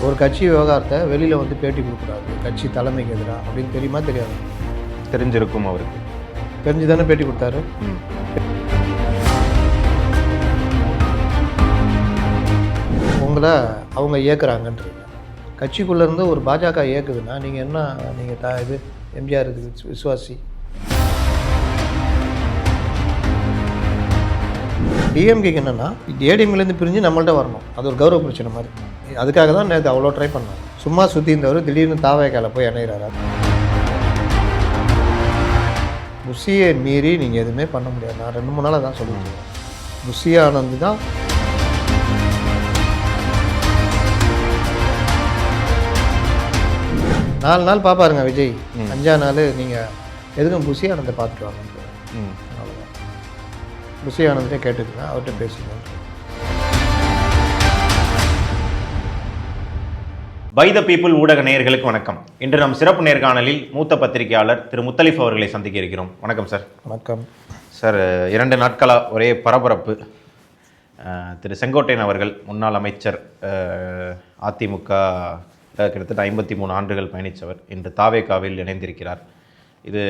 ஒரு கட்சி விவகாரத்தை வெளியில் வந்து பேட்டி கொடுக்கூடாது, கட்சி தலைமைக்கு எதிராக அப்படின்னு தெரியுமா தெரியாது? தெரிஞ்சிருக்கும் அவருக்கு. தெரிஞ்சு தானே பேட்டி கொடுத்தாரு. உங்களை அவங்க இயக்குறாங்கன்றீங்க. கட்சிக்குள்ளேருந்து ஒரு பாஜக இயக்குதுன்னா நீங்கள் என்ன, நீங்கள் இது எம்ஜிஆர் இதுக்கு விசுவாசி. டிஎம்கேக்கு என்னென்னா ஏடிஎம்லேருந்து பிரிஞ்சு நம்மள்ட்ட வரணும், அது ஒரு கௌரவ பிரச்சனை மாதிரி. அதுக்காக தான் நேற்று அவ்வளோ ட்ரை பண்ணாங்க. சும்மா சுற்றி இருந்தவர் திடீர்னு தாவேக்கால போய் இணைகிறாரா? புஷியை மீறி நீங்கள் எதுவுமே பண்ண முடியாது. நான் 2-3 நாளாக தான் சொல்லுவேன். புஷி ஆனந்த் தான் நாலு நாள் பார்ப்பாருங்க விஜய், 5ஆம் நாள் நீங்கள் எதுக்கும் புஷி ஆனந்தை பார்த்துட்டு வாங்க. அவ்வளோதான். புஷி ஆனந்தே கேட்டுக்குங்க, அவர்கிட்ட பேசிக்கணும். பை த பீப்புள் ஊடக நேயர்களுக்கு வணக்கம். இன்று நம் சிறப்பு நேர்காணலில் மூத்த பத்திரிகையாளர் திரு முத்தலிஃப் அவர்களை சந்திக்க இருக்கிறோம். வணக்கம் சார். வணக்கம் சார். 2 நாட்களாக ஒரே பரபரப்பு. திரு செங்கோட்டையன் அவர்கள், முன்னாள் அமைச்சர், அதிமுக கிட்டத்தட்ட 53 ஆண்டுகள் பயணித்தவர், இன்று தாவேகாவில் இணைந்திருக்கிறார். இது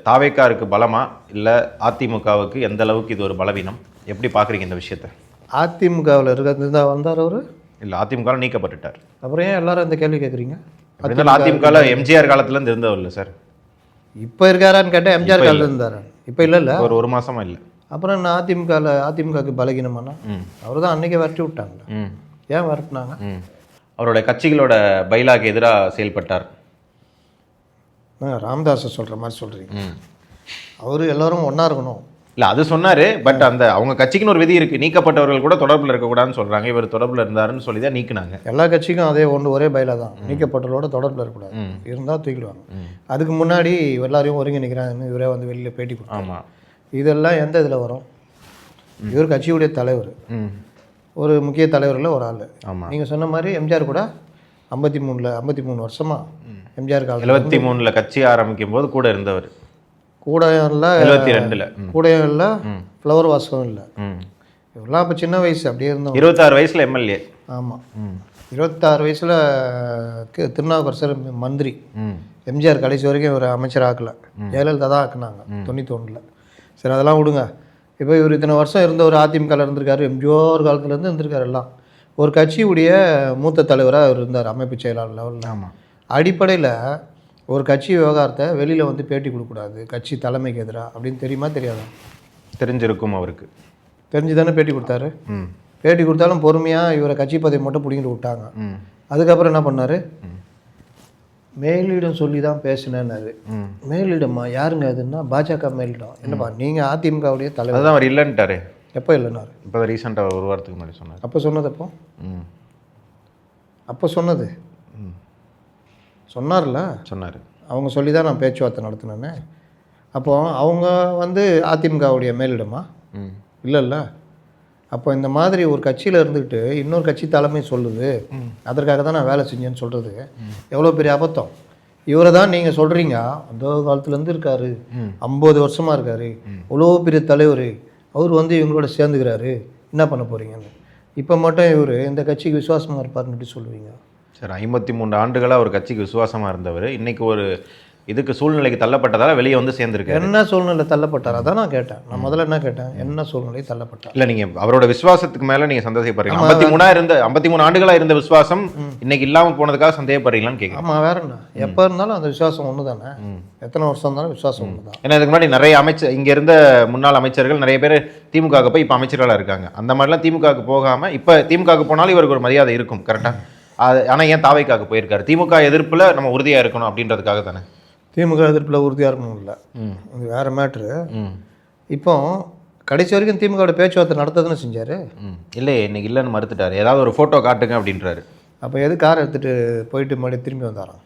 தாவேகாருக்கு பலமா இல்லை அதிமுகவுக்கு எந்த அளவுக்கு இது ஒரு பலவீனம்? எப்படி பார்க்குறீங்க இந்த விஷயத்தை? அதிமுகவில் இருக்கிறது வந்தார் அவர், இல்லை அதிமுகவில் நீக்கப்பட்டுட்டார். அப்புறம் ஏன் எல்லாரும் இந்த கேள்வி கேட்குறீங்க? அதிமுகவில் எம்ஜிஆர் காலத்துலேருந்து இருந்தவர் இல்லை சார். இப்போ இருக்காரான்னு கேட்டால் எம்ஜிஆர் காலத்தில் இருந்தார். இப்போ இல்லை ஒரு மாசமா இல்லை. அப்புறம் நான் அதிமுகவுக்கு பலகீனமானா அவர் தான் அன்றைக்கே விரட்டி விட்டாங்க. ஏன் விரட்டினாங்க? அவருடைய கட்சிகளோட பைலாக்கு எதிராக செயல்பட்டார். ராமதாஸை சொல்கிற மாதிரி சொல்கிறீங்க. அவர் எல்லோரும் ஒன்றா இருக்கணும். இல்லை அது சொன்னார், பட் அந்த அவங்க கட்சிக்குன்னு ஒரு விதி இருக்குது, நீக்கப்பட்டவர்கள் கூட தொடர்பில் இருக்கக்கூடாதுன்னு சொல்கிறாங்க. இவர் தொடர்பில் இருந்தாருன்னு சொல்லி தான் நீக்கினாங்க. எல்லா கட்சிக்கும் அதே ஒரே பயிலா தான், நீக்கப்பட்டவர்களோட தொடர்பில் இருக்கக்கூடாது, இருந்தால் தூக்கிடுவாங்க. அதுக்கு முன்னாடி எல்லாரையும் ஒருங்கிணைக்கிறாங்கன்னு இவரே வந்து வெளியில் பேட்டி கொடுத்தாங்க. ஆமாம். இதெல்லாம் எந்த இதில் வரும்? இவர் கட்சியுடைய தலைவர், ஒரு முக்கிய தலைவரில் ஒரு ஆள். ஆமாம். நீங்கள் சொன்ன மாதிரி எம்ஜிஆர் கூட 53 வருஷமாக எம்ஜிஆர் காலம் 73 கட்சி ஆரம்பிக்கும் போது கூட இருந்தவர். கூடையும் இல்லை, 72 கூடையும் இல்லை, ஃப்ளவர் வாசகம் இல்லை. இவெல்லாம் இப்போ சின்ன வயசு அப்படியே இருந்தோம். 26 வயசில் எம்எல்ஏ. ஆமாம். 26 வயசில் திருநாவுக்கரசர் மந்திரி. எம்ஜிஆர் கடைசி வரைக்கும் ஒரு அமைச்சர் ஆக்கலை, ஜெயலலிதா தான் ஆக்குனாங்க 91. சரி, அதெல்லாம் விடுங்க. இப்போ இவர் இத்தனை வருஷம் இருந்த ஒரு அதிமுகவில் இருந்திருக்காரு, எம்ஜிஆர் காலத்துலேருந்து இருந்திருக்காரு. எல்லாம் ஒரு கட்சியுடைய மூத்த தலைவராக அவர் இருந்தார், அமைப்பு செயலாளர் லெவலில். ஆமாம். அடிப்படையில் ஒரு கட்சி விவகாரத்தை வெளியில் வந்து பேட்டி கொடுக்கூடாது, கட்சி தலைமைக்கு எதிராக அப்படின்னு தெரியுமா தெரியாதா? தெரிஞ்சிருக்கும் அவருக்கு. தெரிஞ்சு தானே பேட்டி கொடுத்தாரு. பேட்டி கொடுத்தாலும் பொறுமையாக இவரை கட்சி பதவி மட்டும் பிடிங்கிட்டு விட்டாங்க. அதுக்கப்புறம் என்ன பண்ணார்? மேலிடம் சொல்லி தான் பேசினேன்னாரு. மேலிடமா? யாருங்க அதுன்னா பாஜக மேலிடம். என்னப்பா நீங்கள் அதிமுகவுடைய தலைவர்? அதுதான் அவர் இல்லைன்ட்டாரு. எப்போ இல்லைன்னாரு? இப்போ ரீசெண்டாக ஒரு வாரத்துக்கு முன்னாடி சொன்னார். அப்போ சொன்னது அப்போ சொன்னது சொன்னார்ல, சொன்னார். அவங்க சொல்லி தான் நான் பேச்சுவார்த்தை நடத்தினேன்னு. அப்போ அவங்க வந்து அதிமுகவுடைய மேலிடமா? இல்லைல்ல. அப்போ இந்த மாதிரி ஒரு கட்சியில் இருந்துக்கிட்டு இன்னொரு கட்சி தலைமை சொல்லுது, அதற்காக தான் நான் வேலை செஞ்சேன்னு சொல்கிறது எவ்வளோ பெரிய அபத்தம். இவரை தான் நீங்கள் சொல்கிறீங்க, அந்த காலத்துலேருந்து இருக்கார், 50 வருஷமாக இருக்கார், இவ்வளோ பெரிய தலைவர், அவர் வந்து இவங்களோட சேர்ந்துக்கிறாரு, என்ன பண்ண போகிறீங்கன்னு. இப்போ மட்டும் இவர் இந்த கட்சிக்கு விசுவாசமாக இருப்பார்னு எப்படி சொல்லுவீங்க சார்? 53 ஆண்டுகளாக ஒரு கட்சிக்கு விசுவாசமாக இருந்தவர் இன்றைக்கி ஒரு இதுக்கு சூழ்நிலைக்கு தள்ளப்பட்டதால் வெளியே வந்து சேர்ந்துருக்காரு. என்ன சூழ்நிலை தள்ளப்பட்டார்? அதான் நான் கேட்டேன். நான் முதல்ல என்ன கேட்டேன், என்ன சூழ்நிலை தள்ளப்பட்டார்? இல்லை, நீங்கள் அவரோட விசுவாசத்துக்கு மேலே நீங்கள் சந்தேகப்படுறீங்க. 53 ஆண்டுகளாக இருந்த விசுவாசம் இன்னைக்கு இல்லாமல் போனதுக்காக சந்தேகப்படுறீங்களான்னு கேட்குறேன். ஆமாம், வேற என்ன? எப்போ இருந்தாலும் அந்த விசுவாசம் ஒன்று தானே, எத்தனை வருஷம் இருந்தாலும் விசுவாசம் ஒன்று தான். ஏன்னா இதுக்கு முன்னாடி நிறைய இங்கே இருந்த முன்னாள் அமைச்சர்கள் நிறைய பேர் திமுகவுக்கு போய் இப்போ அமைச்சர்களாக இருக்காங்க. அந்த மாதிரிலாம் திமுகவுக்கு போகாமல் இப்போ திமுகவுக்கு போனாலும் இவருக்கு ஒரு மரியாதை இருக்கும், கரெக்டாக. ஆனால் ஏன் தாவேக்காவுக்கு போயிருக்காரு? திமுக எதிர்ப்பில் நம்ம உறுதியாக இருக்கணும் அப்படின்றதுக்காக தானே. திமுக எதிர்ப்பில் உறுதியாக இருக்கணும் இல்லை, இது வேறு மேட்ரு. இப்போ கடைசி வரைக்கும் திமுகவோட பேச்சுவார்த்தை நடத்ததுன்னு செஞ்சார். இல்லையே, இன்னைக்கு இல்லைன்னு மறுத்துட்டார். ஏதாவது ஒரு ஃபோட்டோ காட்டுங்க அப்படின்றாரு. அப்போ எது கார் எடுத்துகிட்டு போயிட்டு மறுபடியும் திரும்பி வந்தாராம்?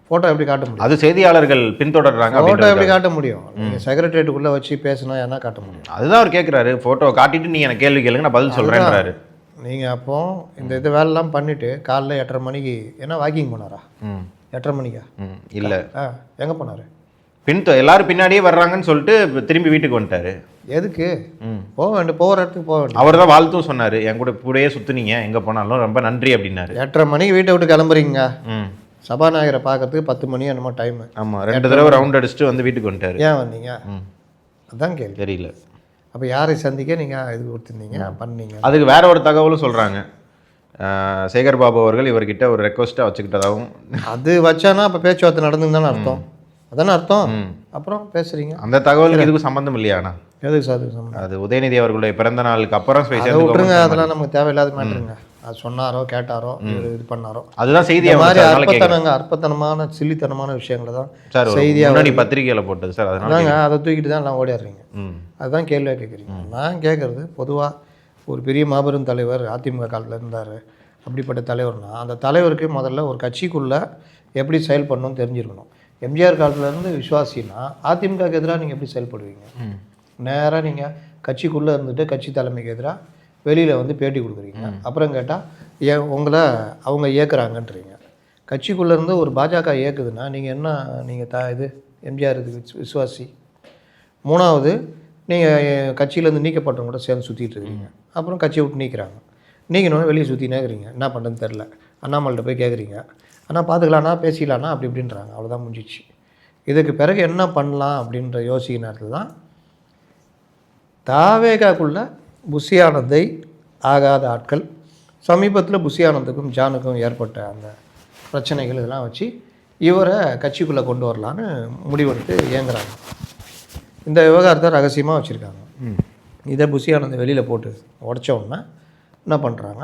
ஃபோட்டோ எப்படி காட்ட முடியும்? அது செய்தியாளர்கள் பின்தொடர்றாங்க. ஃபோட்டோ எப்படி காட்ட முடியும்? நீங்கள் செக்ரட்டரியேட்டுக்குள்ளே வச்சு பேசினா என்ன காட்ட முடியும்? அதுதான் அவர் கேட்குறாரு. ஃபோட்டோ காட்டிட்டு நீங்கள் எனக்கு கேள்வி கேளுங்க, நான் பதில் சொல்கிறேன்றாரு. நீங்கள் அப்போ இந்த வேலைலாம் பண்ணிவிட்டு காலைல 8:30 மணிக்கு என்ன வாக்கிங் போனாரா? 8:30 மணிக்கா? இல்லை. எங்கே போனார்? எல்லாரும் பின்னாடியே வர்றாங்கன்னு சொல்லிட்டு திரும்பி வீட்டுக்கு வந்துட்டாரு. எதுக்கு போக போகிற இடத்துக்கு போக வேண்டிய. அவர் தான் வாழ்த்தும் சொன்னார், என் கூடயே சுற்றுனீங்க, எங்கே போனாலும் ரொம்ப நன்றி அப்படின்னாரு. 8:30 மணிக்கு வீட்டை விட்டு கிளம்புறீங்க, ம் சபாநாயகரை பார்க்கறதுக்கு 10 மணி என்னமோ டைமு. ஆமாம், 2 தடவை ரவுண்ட் அடிச்சுட்டு வந்து வீட்டுக்கு வந்துட்டார். ஏன் வந்தீங்க? அதான் கேள்வி. தெரியல. அப்போ யாரை சந்திக்க நீங்கள் இது கொடுத்துருந்தீங்க பண்ணீங்க? அதுக்கு வேற ஒரு தகவலும் சொல்கிறாங்க, சேகர் பாபு அவர்கள் இவர்கிட்ட ஒரு ரெக்வஸ்ட்டாக வச்சுக்கிட்டதாகவும். அது வச்சானா அப்போ பேச்சுவார்த்தை நடந்துன்னு தானே அர்த்தம். அதானே அர்த்தம். அப்புறம் பேசுகிறீங்க. அந்த தகவலுக்கு இதுக்கும் சம்மந்தம் இல்லையாண்ணா? எதுக்கு சார் சம்பந்தம்? அது உதயநிதி அவர்களுடைய பிறந்த நாளுக்கு அப்புறம் விட்டுருங்க, அதெல்லாம் நமக்கு தேவையில்லாத மேட்டருங்க. அது சொன்னாரோ கேட்டாரோ இது பண்ணாரோ அதுதான் செய்தி. மாதிரி அற்பத்தனமான சில்லித்தனமான விஷயங்களை தான் சார் செய்தியாக பத்திரிகையில் போட்டது சார். அதனால அதை தூக்கிட்டு தான் எல்லாம் ஓடிடுறீங்க. அதுதான் கேள்வியாக கேட்குறீங்க. நான் கேட்குறது பொதுவாக ஒரு பெரிய மாபெரும் தலைவர் அதிமுக காலத்தில் இருந்தார். அப்படிப்பட்ட தலைவர்னா அந்த தலைவருக்கு முதல்ல ஒரு கட்சிக்குள்ளே எப்படி செயல்படணும்னு தெரிஞ்சிருக்கணும். எம்ஜிஆர் காலத்துலேருந்து விசுவாசினா அதிமுகவுக்கு எதிராக நீங்கள் எப்படி செயல்படுவீங்க? நேராக நீங்கள் கட்சிக்குள்ளே இருந்துட்டு கட்சி தலைமைக்கு எதிராக வெளியில் வந்து பேட்டி கொடுக்குறீங்க. அப்புறம் கேட்டால் உங்களை அவங்க இயக்குறாங்கன்றீங்க. கட்சிக்குள்ளே இருந்து ஒரு பாஜக இயக்குதுன்னா நீங்கள் என்ன, நீங்கள் இது எம்ஜிஆர் இதுக்கு விசுவாசி. மூணாவது, நீங்கள் கட்சியிலேருந்து நீக்கப்பட்டவங்க கூட சேர்ந்து சுற்றிட்டு இருக்கீங்க. அப்புறம் கட்சியை விட்டு நீக்கிறாங்க. நீக்கணும்னு வெளியே சுற்றினே இருக்கிறீங்க. என்ன பண்ணுறதுன்னு தெரில. அண்ணாமலைகிட்ட போய் கேட்குறீங்க, அண்ணா பார்த்துக்கலாண்ணா பேசிக்கலாண்ணா அப்படி இப்படின்றாங்க. அவ்வளோதான் முடிஞ்சிச்சு. இதுக்கு பிறகு என்ன பண்ணலாம் அப்படின்ற யோசிக்கிற நேரத்தில் தான் தாவேகாக்குள்ளே புஷி ஆனந்தை ஆகாத ஆட்கள் சமீபத்தில் புஷி ஆனந்துக்கும் ஜானுக்கும் ஏற்பட்ட அந்த பிரச்சனைகள் இதெல்லாம் வச்சு இவரை கட்சிக்குள்ளே கொண்டு வரலான்னு முடிவெடுத்து இயங்குறாங்க. இந்த விவகாரத்தை ரகசியமாக வச்சுருக்காங்க. இதை புஷி ஆனந்தை வெளியில் போட்டு உடச்சோன்னா என்ன பண்ணுறாங்க,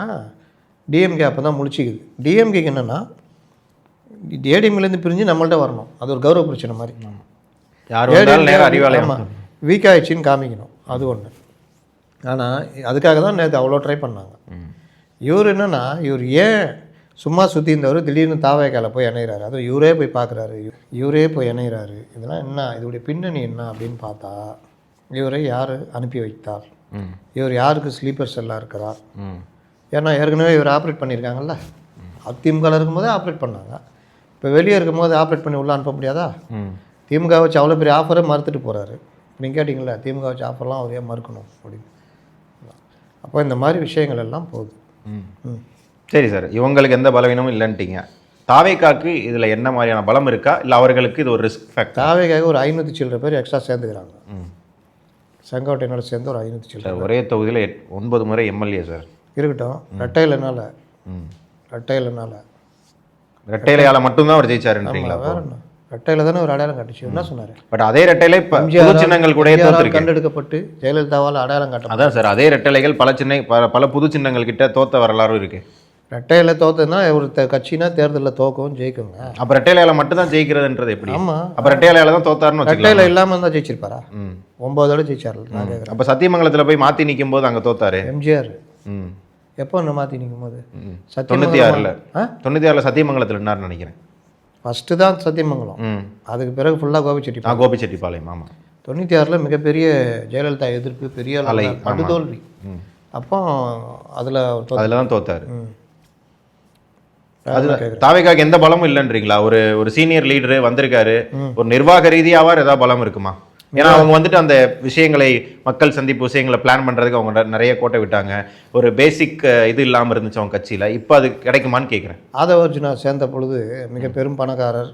டிஎம்கே அப்போ தான் முழிச்சிக்குது. டிஎம்கேக்கு என்னென்னா ஏடிஎம்லேருந்து பிரிஞ்சு நம்மள்ட்ட வரணும். அது ஒரு கௌரவ பிரச்சனை மாதிரி. வீக் ஆகிடுச்சின்னு காமிக்கணும், அது ஒன்று. ஆனால் அதுக்காக தான் நேற்று அவ்வளோ ட்ரை பண்ணாங்க. இவர் என்னென்னா, இவர் ஏன் சும்மா சுற்றி இருந்தவர் திடீர்னு தாவேக்கால போய் இணைகிறாரு. அதுவும் இவரே போய் பார்க்குறாரு, இவரே போய் இணைகிறாரு. இதெல்லாம் என்ன, இதோடைய பின்னணி என்ன அப்படின்னு பார்த்தா, இவரை யார் அனுப்பி வைத்தார், இவர் யாருக்கு ஸ்லீப்பர் செல்லாக இருக்கிறார். ஏன்னா ஏற்கனவே இவர் ஆப்ரேட் பண்ணியிருக்காங்கல்ல, அதிமுகவில் இருக்கும்போதே ஆப்ரேட் பண்ணாங்க. இப்போ வெளியே இருக்கும்போது ஆப்ரேட் பண்ணி உள்ளே அனுப்ப முடியாதா? திமுக வச்சு அவ்வளோ பெரிய ஆஃபரை மறுத்துட்டு போகிறாரு. நீங்கள் கேட்டிங்களா திமுக வச்சு ஆஃபர்லாம் அவரே மறுக்கணும் அப்படின்னு. அப்போ இந்த மாதிரி விஷயங்கள் எல்லாம் போகுது. சரி சார், இவங்களுக்கு எந்த பலவீனமும் இல்லைன்ட்டீங்க. தாவேக்காக்கு இதில் என்ன மாதிரியான பலம் இருக்கா, இல்லை அவர்களுக்கு இது ஒரு ரிஸ்க் ஃபேக்டர்? தாவேக்காக ஒரு 500 சில்லற பேர் எக்ஸ்ட்ரா சேர்ந்துக்கிறாங்க. செங்கோட்டையனோட சேர்ந்து ஒரு 500 சில்லற. ஒரே தொகுதியில் 9 முறை எம்எல்ஏ சார். இருக்கட்டும், ரெட்டையிலனால ரெட்டையிலையால் மட்டும்தான் அவர் ஜெயிச்சாருன்றீங்களா? வேற என்ன, ரெட்டையில தானே ஒரு அடையாளம் காட்டுச்சு. என்ன சொன்னார்? பட் அதே ரெட்டையில சின்னங்கள் கூட கண்டெடுக்கப்பட்டு ஜெயலலிதாவால் அடையாளம் காட்டும். அதான் சார், அதே ரெட்டைலைகள் பல புது சின்னங்கள் கிட்ட தோத்த வரலாறும் இருக்கு. ரெட்டையில தோத்ததுன்னா ஒரு கட்சினா தேர்தலில் தோக்கவும் ஜெயிக்குங்க. அப்போ ரெட்டையில மட்டும் தான் ஜெயிக்கிறதுன்றது எப்படி? ஆமாம், அப்போ ரெட்டையில தான் தோத்தாருன்னு ரெட்டையில இல்லாமல் தான் ஜெயிச்சிருப்பாரா? 9 தடவை ஜெயிச்சார். நான் கேட்குறேன், அப்போ சத்தியமங்கலத்தில் போய் மாற்றி நிற்கும் போது அங்கே தோத்தாரு எம்ஜிஆர். எப்போ ஒன்று மாற்றி நிற்கும் போது 96 சத்தியமங்கலத்தில் இருந்தாருன்னு நினைக்கிறேன். ஃபஸ்ட்டு தான் சத்தியமங்கலம், அதுக்கு பிறகு ஃபுல்லாக கோபிச்செட்டிப்பாளையம். ஆமாம், 96 மிகப்பெரிய ஜெயலலிதா எதிர்ப்பு, பெரிய படுதோல்வி. அப்போ அதில் தான் தோத்தார். அது தாவேக்காக்கு எந்த பலமும் இல்லைன்றீங்களா? ஒரு சீனியர் லீடரு வந்திருக்காரு, ஒரு நிர்வாக ரீதியாவார் ஏதாவது பலம் இருக்குமா? ஏன்னா அவங்க வந்துட்டு அந்த விஷயங்களை, மக்கள் சந்திப்பு விஷயங்களை பிளான் பண்ணுறதுக்கு அவங்க நிறைய கோட்டை விட்டாங்க. ஒரு பேசிக் இது இல்லாமல் இருந்துச்சு அவங்க கட்சியில். இப்போ அது கிடைக்குமான்னு கேட்குறேன். ஆதவர்ஜுனா சேர்ந்த பொழுது மிக பெரும் பணக்காரர்,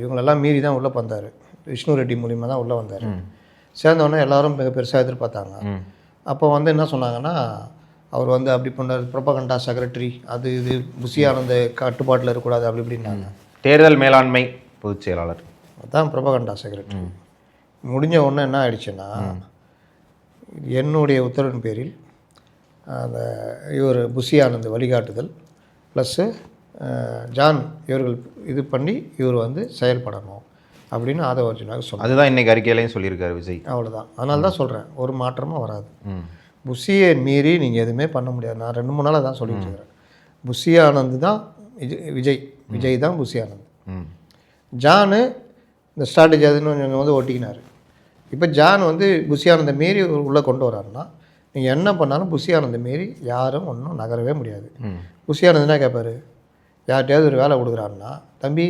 இவங்களெல்லாம் மீறி தான் உள்ளே வந்தார். விஷ்ணு ரெட்டி மூலிமா தான் உள்ளே வந்தார். சேர்ந்தவொடனே எல்லாரும் மிக பெருசாக எதிர்பார்த்தாங்க. அப்போ வந்து என்ன சொன்னாங்கன்னா, அவர் வந்து அப்படி பண்ணார், ப்ரொபகண்டா செக்ரட்டரி, அது இது புஷி ஆனந்த கட்டுப்பாட்டில் இருக்கக்கூடாது அப்படி இப்படின்னாங்க. தேர்தல் மேலாண்மை பொதுச் செயலாளர் அதான் ப்ரொபகண்டா செக்ரட்டரி. முடிஞ்ச உடனே என்ன ஆயிடுச்சுன்னா, என்னுடைய உத்தரவின் பேரில் அந்த இவர் புஷி ஆனந்த் வழிகாட்டுதல் ப்ளஸ்ஸு ஜான் இவர்கள் இது பண்ணி இவர் வந்து செயல்படணும் அப்படின்னு ஆதவர்ஜுனாக சொன்னார். அதுதான் இன்றைக்கி அறிக்கையிலையும் சொல்லியிருக்காரு விஜய். அவ்வளோதான், அதனால தான் சொல்கிறேன், ஒரு மாற்றமும் வராது. புஷியை மீறி நீங்கள் எதுவுமே பண்ண முடியாது. நான் 2-3 நாளாக தான் சொல்லிட்டு இருக்கிறேன். புஷி ஆனந்த் தான் விஜய் தான் புஷி ஆனந்த். ஜானு இந்த ஸ்ட்ராட்டஜி அதுன்னு வந்து ஒட்டிக்கினார். இப்போ ஜான் வந்து புஷி ஆனந்தை மீறி உள்ளே கொண்டு வராருன்னா, நீங்கள் என்ன பண்ணாலும் புஷி ஆனந்தை மீறி யாரும் ஒன்றும் நகரவே முடியாது. புஷி ஆனந்த் என்ன கேட்பார், யார்கிட்டையாவது ஒரு வேலை கொடுக்குறாருன்னா, தம்பி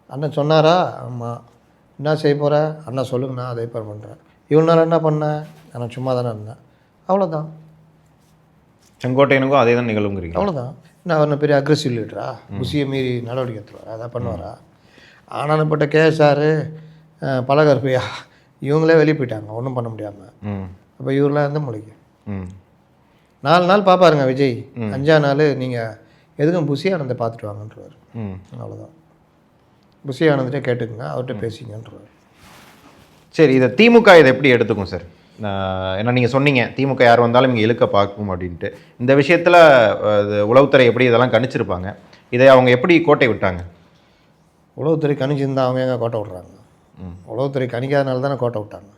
அண்ணன் சொன்னாரா, ஆமாம், என்ன செய்ய போகிற அண்ணா சொல்லுங்கண்ணா, அதை ஏற்பாடு பண்ணுறேன். இவ்வளோ நாள் என்ன பண்ணேன், நான் சும்மா தானே இருந்தேன், அவ்வளோதான். செங்கோட்டையனுக்கும் அதே தான் நிகழுங்கிறீங்க. அவ்வளோதான். நான் அவர் பெரிய அக்ரெசிவ் லீடரா, புசியை மீறி நடவடிக்கை எடுத்துருவாரா, அதான் பண்ணுவாரா? ஆனாலும்பட்ட கேஎஸ்ஆர், பலகருப்பையா இவங்களே வெளியே போயிட்டாங்க ஒன்றும் பண்ண முடியாமல். அப்போ இவரெலாம் எந்த மொழிக்கு 4 நாள் பார்ப்பாருங்க விஜய், 5ஆம் நாள் நீங்கள் எதுக்கும் புசி ஆனந்தை பார்த்துட்டு வாங்கன்றவர். அவ்வளோதான். புசி ஆனந்தை கேட்டுக்குங்க, அவர்கிட்ட பேசிங்கன்றவர். சரி, இதை திமுக இதை எப்படி எடுத்துக்கும் சார்? ஏன்னா நீங்கள் சொன்னீங்க திமுக யார் வந்தாலும் இங்கே இழுக்க பார்க்கும் அப்படின்ட்டு. இந்த விஷயத்தில் உளவுத்துறை எப்படி இதெல்லாம் கணிச்சிருப்பாங்க, இதை அவங்க எப்படி கோட்டை விட்டாங்க? உளவுத்துறை கணிச்சிருந்தா அவங்க எங்கே கோட்டை விட்றாங்க? உளவுத்துறை கணிக்காதனால தானே கோட்டை விட்டாங்க.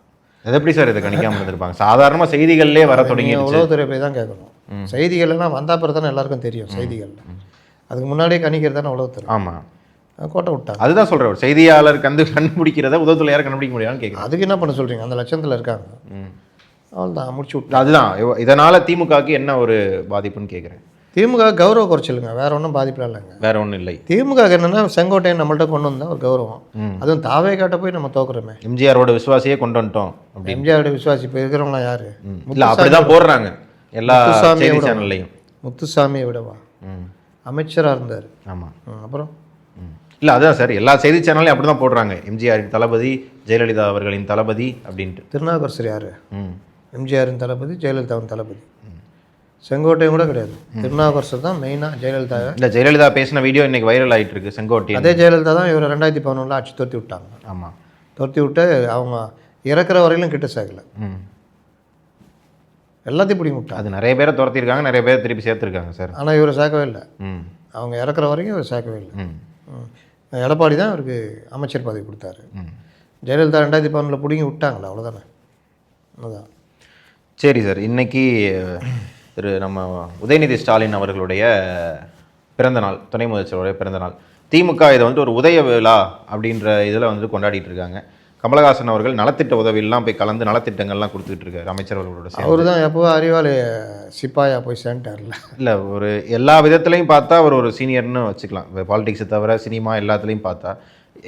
அது எப்படி சார் இதை கணிக்காமல் இருந்திருப்பாங்க? சாதாரணமாக செய்திகள்லேயே வர தொடங்கி உளவுத்துறை போய் தான் கேட்கணும். செய்திகள்லாம் வந்தால் பிறகு தானே எல்லாருக்கும் தெரியும் செய்திகள். அதுக்கு முன்னாடியே கணிக்கிறது தானே உளவுத்துறை. ஆமாம், கோட்டை விட்டாங்க. அதுதான் சொல்கிறேன், செய்தியாளர் கண்டுபிடிக்கிறத உதவுத்துறை யாரும் கண்டுபிடிக்க முடியாதுன்னு கேட்குறேன். அதுக்கு என்ன பண்ண சொல்கிறீங்க? அந்த லட்சத்தில் இருக்காங்க, அவ்வளோதான், முடிச்சு விட்டு. அதுதான் இதனால் திமுகவுக்கு என்ன ஒரு பாதிப்புன்னு கேட்குறேன். திமுக கௌரவ குறைச்சலுங்க, வேற ஒன்றும் பாதிப்பில் இல்லைங்க. வேற ஒன்றும் இல்லை. திமுக என்னென்னா செங்கோட்டையன் நம்மள்ட்ட கொண்டு வந்தால் ஒரு கௌரவம், அதுவும் தாவேக்காட்ட போய் நம்ம தோக்குறோமே. எம்ஜிஆரோட விசுவாசியே கொண்டு வந்துட்டோம். எம்ஜிஆரோட விசுவாசி இப்போ இருக்கிறவங்களாம் யார்? இல்லை, அப்படிதான் போடுறாங்க எல்லா செய்தி சேனல்லையும். முத்துசாமியை விடவா அமைச்சராக இருந்தார். ஆமாம். அப்புறம் இல்லை, அதுதான் சார், எல்லா செய்தி சேனல்லையும் அப்படி தான் போடுறாங்க. எம்ஜிஆரின் தளபதி, ஜெயலலிதா அவர்களின் தளபதி அப்படின்ட்டு. திருநாவுக்கரசர் யார்? எம்ஜிஆரின் தளபதி, ஜெயலலிதாவின் தளபதி. செங்கோட்டையும் கூட கிடையாது, திருநாவுக்கரசர் தான் மெயினாக ஜெயலலிதா. இல்லை, ஜெயலலிதா பேசின வீடியோ இன்னைக்கு வைரல் ஆகிட்டு இருக்கு. செங்கோட்டை அதே ஜெயலலிதா தான் இவர் 2011 ஆட்சி துரத்தி விட்டாங்க. ஆமாம், துரத்தி விட்டு அவங்க இறக்குற வரையிலும் கிட்ட சேர்க்கல, எல்லாத்தையும் பிடிக்க விட்டாங்க. அது நிறைய பேரை துரத்திருக்காங்க, நிறைய பேர் திருப்பி சேர்த்துருக்காங்க சார். ஆனால் இவரை சேர்க்கவே இல்லை. அவங்க இறக்குற வரைக்கும் இவர் சேர்க்கவே இல்லை. எடப்பாடி தான் இவருக்கு அமைச்சர் பதவி கொடுத்தாரு. ஜெயலலிதா 2011 பிடிங்கி விட்டாங்களே, அவ்வளோதானே. அதுதான். சரி சார், இன்னைக்கு நம்ம உதயநிதி ஸ்டாலின் அவர்களுடைய பிறந்தநாள், துணை முதலமைச்சருடைய பிறந்தநாள். திமுக இதை வந்து ஒரு உதய விழா அப்படின்ற இதில் வந்து கொண்டாடிட்டு இருக்காங்க. கமலஹாசன் அவர்கள் நலத்திட்ட உதவியெல்லாம் போய் கலந்து நலத்திட்டங்கள்லாம் கொடுத்துட்டு இருக்காரு அமைச்சர்களோட. அவர் தான் எப்போ அறிவாலி சிப்பாயா போய் சேர்ந்துட்டார்ல. இல்லை, ஒரு எல்லா விதத்துலையும் பார்த்தா அவர் ஒரு சீனியர்னு வச்சுக்கலாம். பாலிடிக்ஸை தவிர சினிமா எல்லாத்துலேயும் பார்த்தா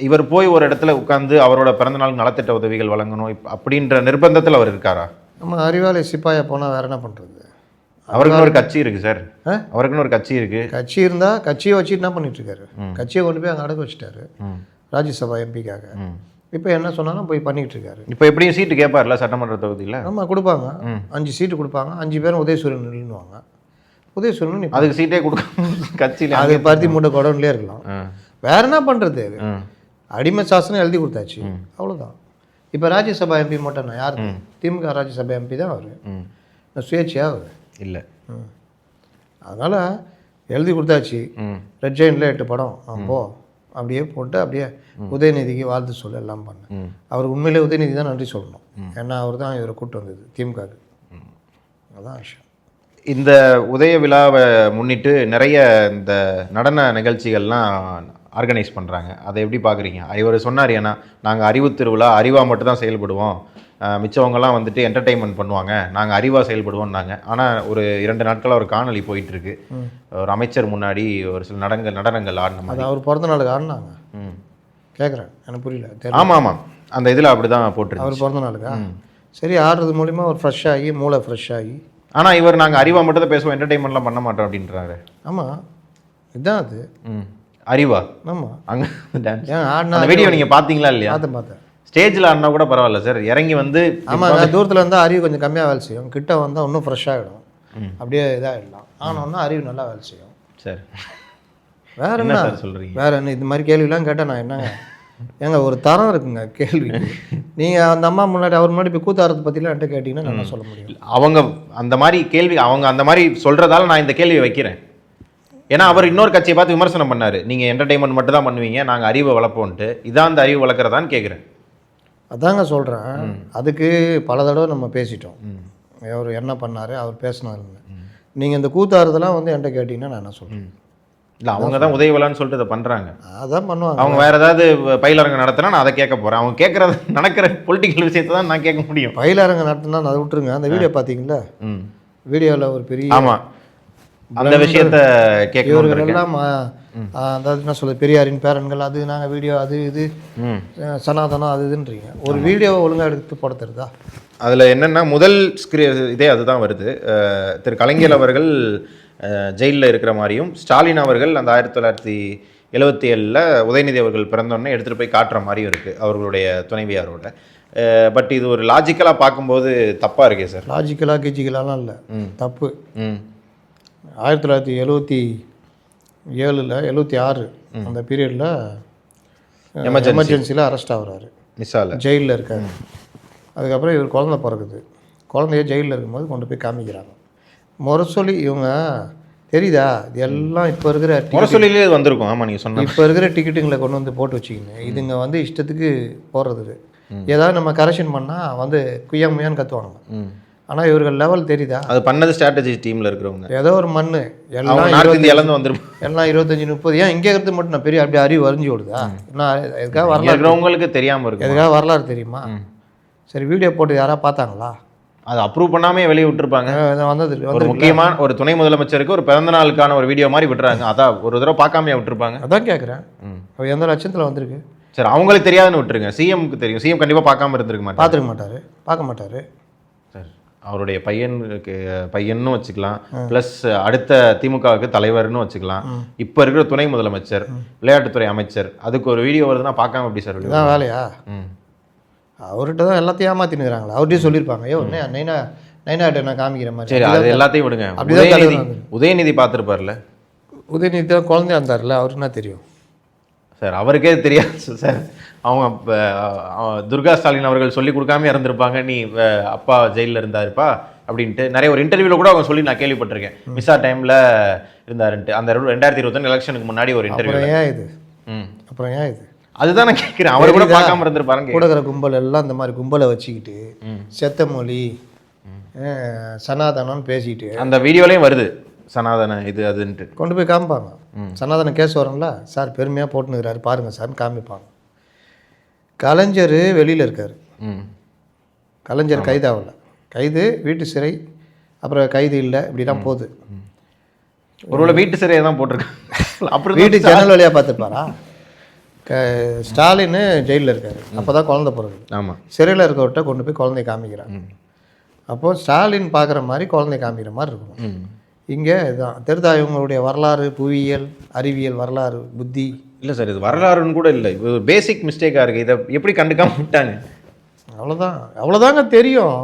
இவர் போய் ஒரு இடத்துல உட்காந்து அவரோட பிறந்தநாள் நலத்திட்ட உதவிகள் வழங்கணும் அப்படின்ற நிர்பந்தத்தில் அவர் இருக்காரா? நம்ம அறிவாலி சிப்பாயா போனால் வேறு என்ன பண்ணுறது? அவருக்குன்னு ஒரு கட்சி இருக்குது சார். அவருக்குன்னு ஒரு கட்சி இருக்குது. கட்சி இருந்தால் கட்சியை வச்சுட்டு என்ன பண்ணிட்டுருக்காரு? கட்சியை கொண்டு போய் அங்கே அடக்க வச்சுட்டாரு ராஜ்யசபா எம்பிக்காக. இப்போ என்ன சொன்னாலும் போய் பண்ணிக்கிட்டு இருக்காரு. இப்போ எப்படியும் சீட்டு கேட்பார்ல சட்டமன்ற தொகுதியில்? ஆமாம், கொடுப்பாங்க. 5 சீட்டு கொடுப்பாங்க. 5 பேரும் உதயசூரியன் நின்றுவாங்க. உதயசூரியன் அதுக்கு சீட்டே கொடுக்க கட்சியில் அது பருத்தி மூட்டை குடவுன்லேயே இருக்கலாம். வேற என்ன பண்ணுறது? அடிமை சாசனம் எழுதி கொடுத்தாச்சு, அவ்வளோதான். இப்போ ராஜ்யசபா எம்பி மட்டும் நான் யார்? திமுக ராஜ்யசபா எம்பி தான் அவர். சுயேட்சையாக அவர் இல்லை. அதனால் எழுதி கொடுத்தாச்சு. ரெட் ஜெயின்ல 8 படம் போ அப்படியே போட்டு அப்படியே உதயநிதிக்கு வாழ்த்து சொல்ல எல்லாம் பண்ணேன். அவர் உண்மையிலே உதயநிதி தான் நன்றி சொல்லணும். ஏன்னா அவர் தான் இவரை கூப்பிட்டு வந்தது திமுகவுக்கு. அதுதான் விஷயம். இந்த உதய விழாவை முன்னிட்டு நிறைய இந்த நடன நிகழ்ச்சிகள்லாம் ஆர்கனைஸ் பண்ணுறாங்க. அதை எப்படி பார்க்குறீங்க? இவர் சொன்னார், ஏன்னா நாங்கள் அறிவு திருவிழா அறிவாக மட்டும் தான் செயல்படுவோம், மிச்சவங்கெல்லாம் வந்துட்டு என்டர்டெயின்மெண்ட் பண்ணுவாங்க, நாங்கள் அறிவாக செயல்படுவோம்னாங்க. ஆனால் ஒரு 2 நாட்களாக ஒரு காணொலி போயிட்டுருக்கு. ஒரு அமைச்சர் முன்னாடி ஒரு சில நடனங்கள் ஆடின மாதிரி. அவர் பிறந்த நாளுக்கு ஆடினாங்க. கேட்குறேன், எனக்கு புரியல. ஆமாம் ஆமாம், அந்த இதில் அப்படி தான் போட்டுருக்கு. அவர் பிறந்த நாளுக்கா? சரி, ஆடுறது மூலிமா ஒரு ஃப்ரெஷ் ஆகி மூளை ஃப்ரெஷ் ஆகி. ஆனால் இவர் நாங்கள் அறிவாக மட்டும் தான் பேசுவோம், என்டர்டெயின்மெண்ட்லாம் பண்ண மாட்டோம் அப்படின்றாரு. ஆமாம், இதுதான் அது அறிவா. ஆமாம், அங்கே ஏன் ஆடினா வீடியோ நீங்கள் பார்த்தீங்களா இல்லையா? பார்த்தேன். ஸ்டேஜில் ஆடினா கூட பரவாயில்ல சார், இறங்கி வந்து. ஆமாம், தூரத்தில் இருந்தால் அறிவு கொஞ்சம் கம்மியாக வேலை செய்யும், கிட்ட வந்தால் இன்னும் ஃப்ரெஷ்ஷாகிடும், அப்படியே இதாகிடலாம். ஆனோன்னா அறிவு நல்லா வேலை செய்யும். சரி, வேற என்ன சொல்கிறீங்க? வேற என்ன இது மாதிரி கேள்விலாம் கேட்டால் நான் என்னங்க ஏங்க ஒரு தரம் இருக்குங்க கேள்வி. நீங்கள் அந்த அம்மா முன்னாடி அவர் முன்னாடி போய் கூத்தாரத்தை பற்றிலாம் என்கிட்ட கேட்டிங்கன்னா நான் சொல்ல முடியும். அவங்க அந்த மாதிரி கேள்வி அவங்க அந்த மாதிரி சொல்கிறதால நான் இந்த கேள்வியை வைக்கிறேன். ஏன்னா அவர் இன்னொரு கட்சியை பார்த்து விமர்சனம் பண்ணார், நீங்கள் என்டர்டெயின்மெண்ட் மட்டும் தான் பண்ணுவீங்க, நாங்கள் அறிவை வளர்ப்போன்ட்டு. இதான் அந்த அறிவு வளர்க்குறதான்னு கேட்குறேன். அதாங்க சொல்கிறேன். அதுக்கு பல தடவை நம்ம பேசிட்டோம். அவர் என்ன பண்ணார், அவர் பேசினாருங்க. நீங்கள் இந்த கூத்தாரதெல்லாம் வந்து என்கிட்ட கேட்டிங்கன்னா நான் என்ன சொல்கிறேன்? இல்லை, அவங்க தான் உதவி விழான்னு சொல்லிட்டு இதை பண்ணுறாங்க. அதான் பண்ணுவாங்க. அவங்க வேறு ஏதாவது பயிலரங்கம் நடத்தினா நான் அதை கேட்க போகிறேன். அவங்க கேட்குறது நடக்கிற பொலிட்டிக்கல் விஷயத்தை தான் நான் கேட்க முடியும். பயிலரங்கம் நடத்தினா அதை விட்டுருங்க. அந்த வீடியோ பார்த்தீங்களா? வீடியோவில் ஒரு பெரிய ஆமாம், அந்த விஷயத்த கேட்க. இவர்களெல்லாம் அதாவது என்ன சொல்கிறது, பெரியாரின் பேரன்கள், அது நாங்கள் வீடியோ, அது இது சனாதனம், அது இதுன்றீங்க. ஒரு வீடியோவை ஒழுங்காக எடுத்து போட தருதா? அதில் என்னென்னா முதல் இதே அதுதான் வருது. திரு கலைஞர் அவர்கள் ஜெயிலில் இருக்கிற மாதிரியும், ஸ்டாலின் அவர்கள் அந்த 1977 உதயநிதி அவர்கள் பிறந்தோடனே எடுத்துகிட்டு போய் காட்டுற மாதிரியும் இருக்குது அவர்களுடைய துணைவியாரோட. பட் இது ஒரு லாஜிக்கலாக பார்க்கும்போது தப்பாக இருக்கே சார். லாஜிக்கலாக கெஜிக்கலாலாம் இல்லை, தப்பு. 1977 76 அந்த பீரியடில் எமர்ஜென்சியில் அரெஸ்ட் ஆகுறாரு, மிஸ்ஸால் ஜெயிலில் இருக்காரு. அதுக்கப்புறம் இவர் குழந்தை பிறகுது. குழந்தைய ஜெயிலில் இருக்கும்போது கொண்டு போய் காமிக்கிறாங்க. முரசொலி இவங்க தெரியுதா, இது எல்லாம் இப்போ இருக்கிற முரசொலியிலே வந்திருக்கும். ஆமாம், நீங்கள் சொன்ன இப்போ இருக்கிற டிக்கெட்டுங்களை கொண்டு வந்து போட்டு வச்சுக்கிங்க. இதுங்க வந்து இஷ்டத்துக்கு போடுறது. ஏதாவது நம்ம கரெக்ஷன் பண்ணால் வந்து குய்யாமையான்னு கற்றுவானுங்க. ஆனால் இவர்கள் லெவல் தெரியுதா? அது பண்ணது ஸ்ட்ராட்டஜி டீமில் இருக்கிறவங்க. ஏதோ ஒரு மண் எல்லாம் வந்துடும், எல்லாம் 25 30. ஏன் இங்கே இருக்கிறது மட்டும் நான் பெரிய அப்படியே அறிவு அறிஞ்சு விடுதா? நான் எதுக்காக வரலாறு இருக்கிறவங்களுக்கு தெரியாமல் இருக்கு. எதுக்காக வரலாறு தெரியுமா? சரி, வீடியோ போட்டு யாராவது பார்த்தாங்களா? அது அப்ரூவ் பண்ணாமே வெளியே விட்டுருப்பாங்க. வந்தது ஒரு முக்கியமான ஒரு துணை முதலமைச்சருக்கு ஒரு பிறந்த நாளுக்கான ஒரு வீடியோ மாதிரி விட்டுறாங்க. அதான் ஒரு தடவை பார்க்காமையா விட்டுருப்பாங்க. அதான் கேட்குறேன், அவர் எந்த லட்சத்தில் வந்திருக்கு? சரி, அவங்களுக்கு தெரியாதுன்னு விட்டுருங்க. சிஎம்க்கு தெரியும். சிஎம் கண்டிப்பாக பார்க்காம இருந்திருக்க மாட்டார், பார்த்துருக்க மாட்டார், பார்க்க மாட்டார். சார், அவருடைய பையன்னு வச்சுக்கலாம், ப்ளஸ் அடுத்த திமுகவுக்கு தலைவர்னு வச்சுக்கலாம். இப்போ இருக்கிற துணை முதலமைச்சர், விளையாட்டுத்துறை அமைச்சர், அதுக்கு ஒரு வீடியோ வருதுன்னா பார்க்காம எப்படி சார்? இதுதான் வேலையா? அவர்கிட்ட தான் எல்லாத்தையும் ஏமாத்தினுங்கிறாங்களா? அவர்கிட்டயும் சொல்லியிருப்பாங்க, ஐயோ நைனாட்ட நான் காமிக்கிற மாதிரி. சரி, அது எல்லாத்தையும் விடுங்க. உதயநிதி பார்த்துருப்பார்ல. உதயநிதி தான் குழந்தையா இருந்தார்ல, அவருக்கு என்ன தெரியும் சார்? அவருக்கே தெரியாது சார். அவங்க துர்கா ஸ்டாலின் அவர்கள் சொல்லி கொடுக்காம இறந்துருப்பாங்க, நீ அப்பா ஜெயிலில் இருந்தாருப்பா அப்படின்ட்டு. நிறைய ஒரு இன்டர்வியூவில் கூட அவங்க சொல்லி நான் கேள்விப்பட்டிருக்கேன். மிஸ்ஸா டைமில் இருந்தாருன்ட்டு. அந்த 2021 எலெக்ஷனுக்கு முன்னாடி ஒரு இன்டர்வியூ. ஏன் இது? அப்புறம் ஏன் இது? அதுதான் நான் கேட்குறேன். அவர் கூட பார்க்காம இருந்திருப்பாருங்க. கூட இருக்கிற கும்பல் எல்லாம் இந்த மாதிரி கும்பலை வச்சுக்கிட்டு செத்த மொழி சனாதனம்னு பேசிக்கிட்டு அந்த வீடியோலையும் வருது சனாதன இது அதுன்ட்டு கொண்டு போய் காமிப்பாங்க. சனாதன கேஸ் வரும்ல, சார் பெருமையாக போட்டுனுக்கிறாரு பாருங்கள் சார்னு காமிப்பாங்க. கலைஞர் வெளியில் இருக்கார், கலைஞர் கைதாகல, கைது வீட்டு சிறை, அப்புறம் கைது இல்லை, இப்படி தான் போகுது. ஒருவேளை வீட்டு சிறையை தான் போட்டிருக்காங்க. அப்புறம் வீட்டு ஜன்னல் வழியாக பார்த்துருப்பாரா? ஸ்டாலின் ஜெயிலில் இருக்காரு, அப்போ தான் குழந்தை பிறகு. ஆமாம், சிறையில் இருக்கவர்கிட்ட கொண்டு போய் குழந்தைய காமிக்கிறாங்க. அப்போது ஸ்டாலின் பார்க்குற மாதிரி குழந்தைய காமிக்கிற மாதிரி இருக்கும். இங்கே இதுதான் தெரிதா இவங்களுடைய வரலாறு, புவியியல், அறிவியல், வரலாறு, புத்தி. இல்லை சார், இது வரலாறுன்னு கூட இல்லை, இது பேசிக் மிஸ்டேக்காக இருக்குது. இதை எப்படி கண்டுக்காம விட்டாங்க? அவ்வளோதாங்க தெரியும்.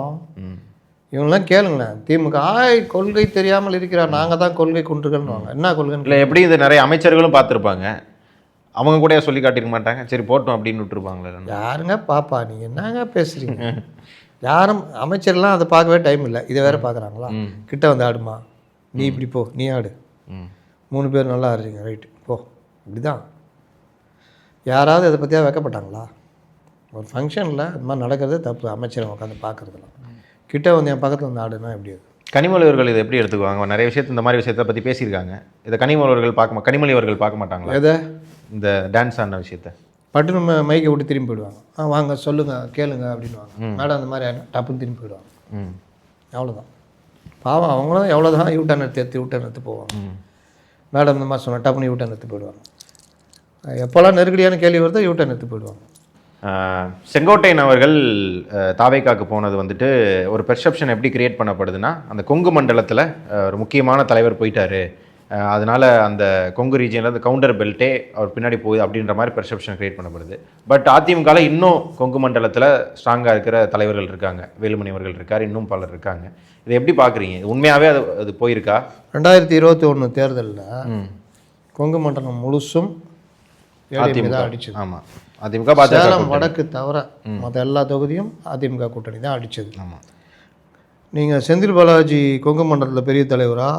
இவங்கெல்லாம் கேளுங்களேன், திமுக கொள்கை தெரியாமல் இருக்கிறார், நாங்கள் தான் கொள்கை குன்றுகள்னுவாங்க. என்ன கொள்கை? இல்லை, எப்படி இது நிறைய அமைச்சர்களும் பார்த்துருப்பாங்க, அவங்க கூட சொல்லி காட்டிருக்க மாட்டாங்க. சரி போட்டோம் அப்படின்னு விட்டுருப்பாங்களே. யாருங்க பாப்பா, நீங்கள் என்னங்க பேசுகிறீங்க? யாரும் அமைச்சர்லாம் அதை பார்க்கவே டைம் இல்லை, இதை வேற பார்க்குறாங்களா? கிட்ட வந்து ஆடுமா, நீ இப்படி போ, நீ ஆடு, 3 பேர் நல்லா ஆடுறீங்க, ரைட்டு போ, இப்படி தான். யாராவது இதை பற்றியா வைக்கப்பட்டாங்களா? ஒரு ஃபங்க்ஷனில் இது மாதிரி நடக்கிறதே தப்பு. அமைச்சர் உட்காந்து பார்க்குறதுலாம், கிட்ட வந்து என் பக்கத்தில் வந்து ஆடுனா எப்படி? அது கனிமொழி அவர்கள் இதை எப்படி எடுத்துக்குவாங்க? நிறைய விஷயத்தை இந்த மாதிரி விஷயத்தை பற்றி பேசியிருக்காங்க. இதை கனிமொழி அவர்கள் பார்க்க மாட்டாங்களா? எதை? இந்த டான்ஸ் ஆன விஷயத்தை பட்டு நம்ம மைக்கை விட்டு திரும்பி போயிடுவாங்க. வாங்க சொல்லுங்கள் கேளுங்க அப்படின்வாங்க. மேடம் அந்த மாதிரி டப்புன்னு திரும்பி போயிடுவாங்க. அவ்வளோதான். பாவம் அவங்களும் எவ்வளோதான் யூட்டர்ன் எடுத்து போவாங்க. மேடம் இந்த மாதிரி சொன்னால் டப்புன்னு யூட்டர்ன் எடுத்து போயிடுவாங்க. எப்போல்லாம் நெருக்கடியான கேள்வி வருதோ யூட்டர்ன் எடுத்து போயிடுவாங்க. செங்கோட்டையன் அவர்கள் தாவேக்காக்கு போனது வந்துட்டு ஒரு பெர்செப்ஷன் எப்படி கிரியேட் பண்ணப்படுதுன்னா, அந்த கொங்கு மண்டலத்தில் ஒரு முக்கியமான தலைவர் போயிட்டாரு, அதனால் அந்த கொங்கு ரீஜனில் அந்த கவுண்டர் பெல்ட்டே அவர் பின்னாடி போகுது அப்படின்ற மாதிரி பெர்செப்ஷன் கிரியேட் பண்ணப்படுது. பட் அதிமுகவில் இன்னும் கொங்கு மண்டலத்தில் ஸ்ட்ராங்காக இருக்கிற தலைவர்கள் இருக்காங்க. வேலுமணி அவர்கள் இருக்கார், இன்னும் பலர் இருக்காங்க. இதை எப்படி பார்க்குறீங்க? உண்மையாகவே அது போயிருக்கா? 2021 தேர்தலில் கொங்கு மண்டலம் முழுசும் அதிமுக அடிச்சது. ஆமாம், அதிமுக பாஜக வடக்கு தவிர மற்ற எல்லா தொகுதியும் அதிமுக கூட்டணி தான் அடித்தது. ஆமாம். நீங்கள் செந்தில் பாலாஜி கொங்கு மண்டலத்தில் பெரிய தலைவரா,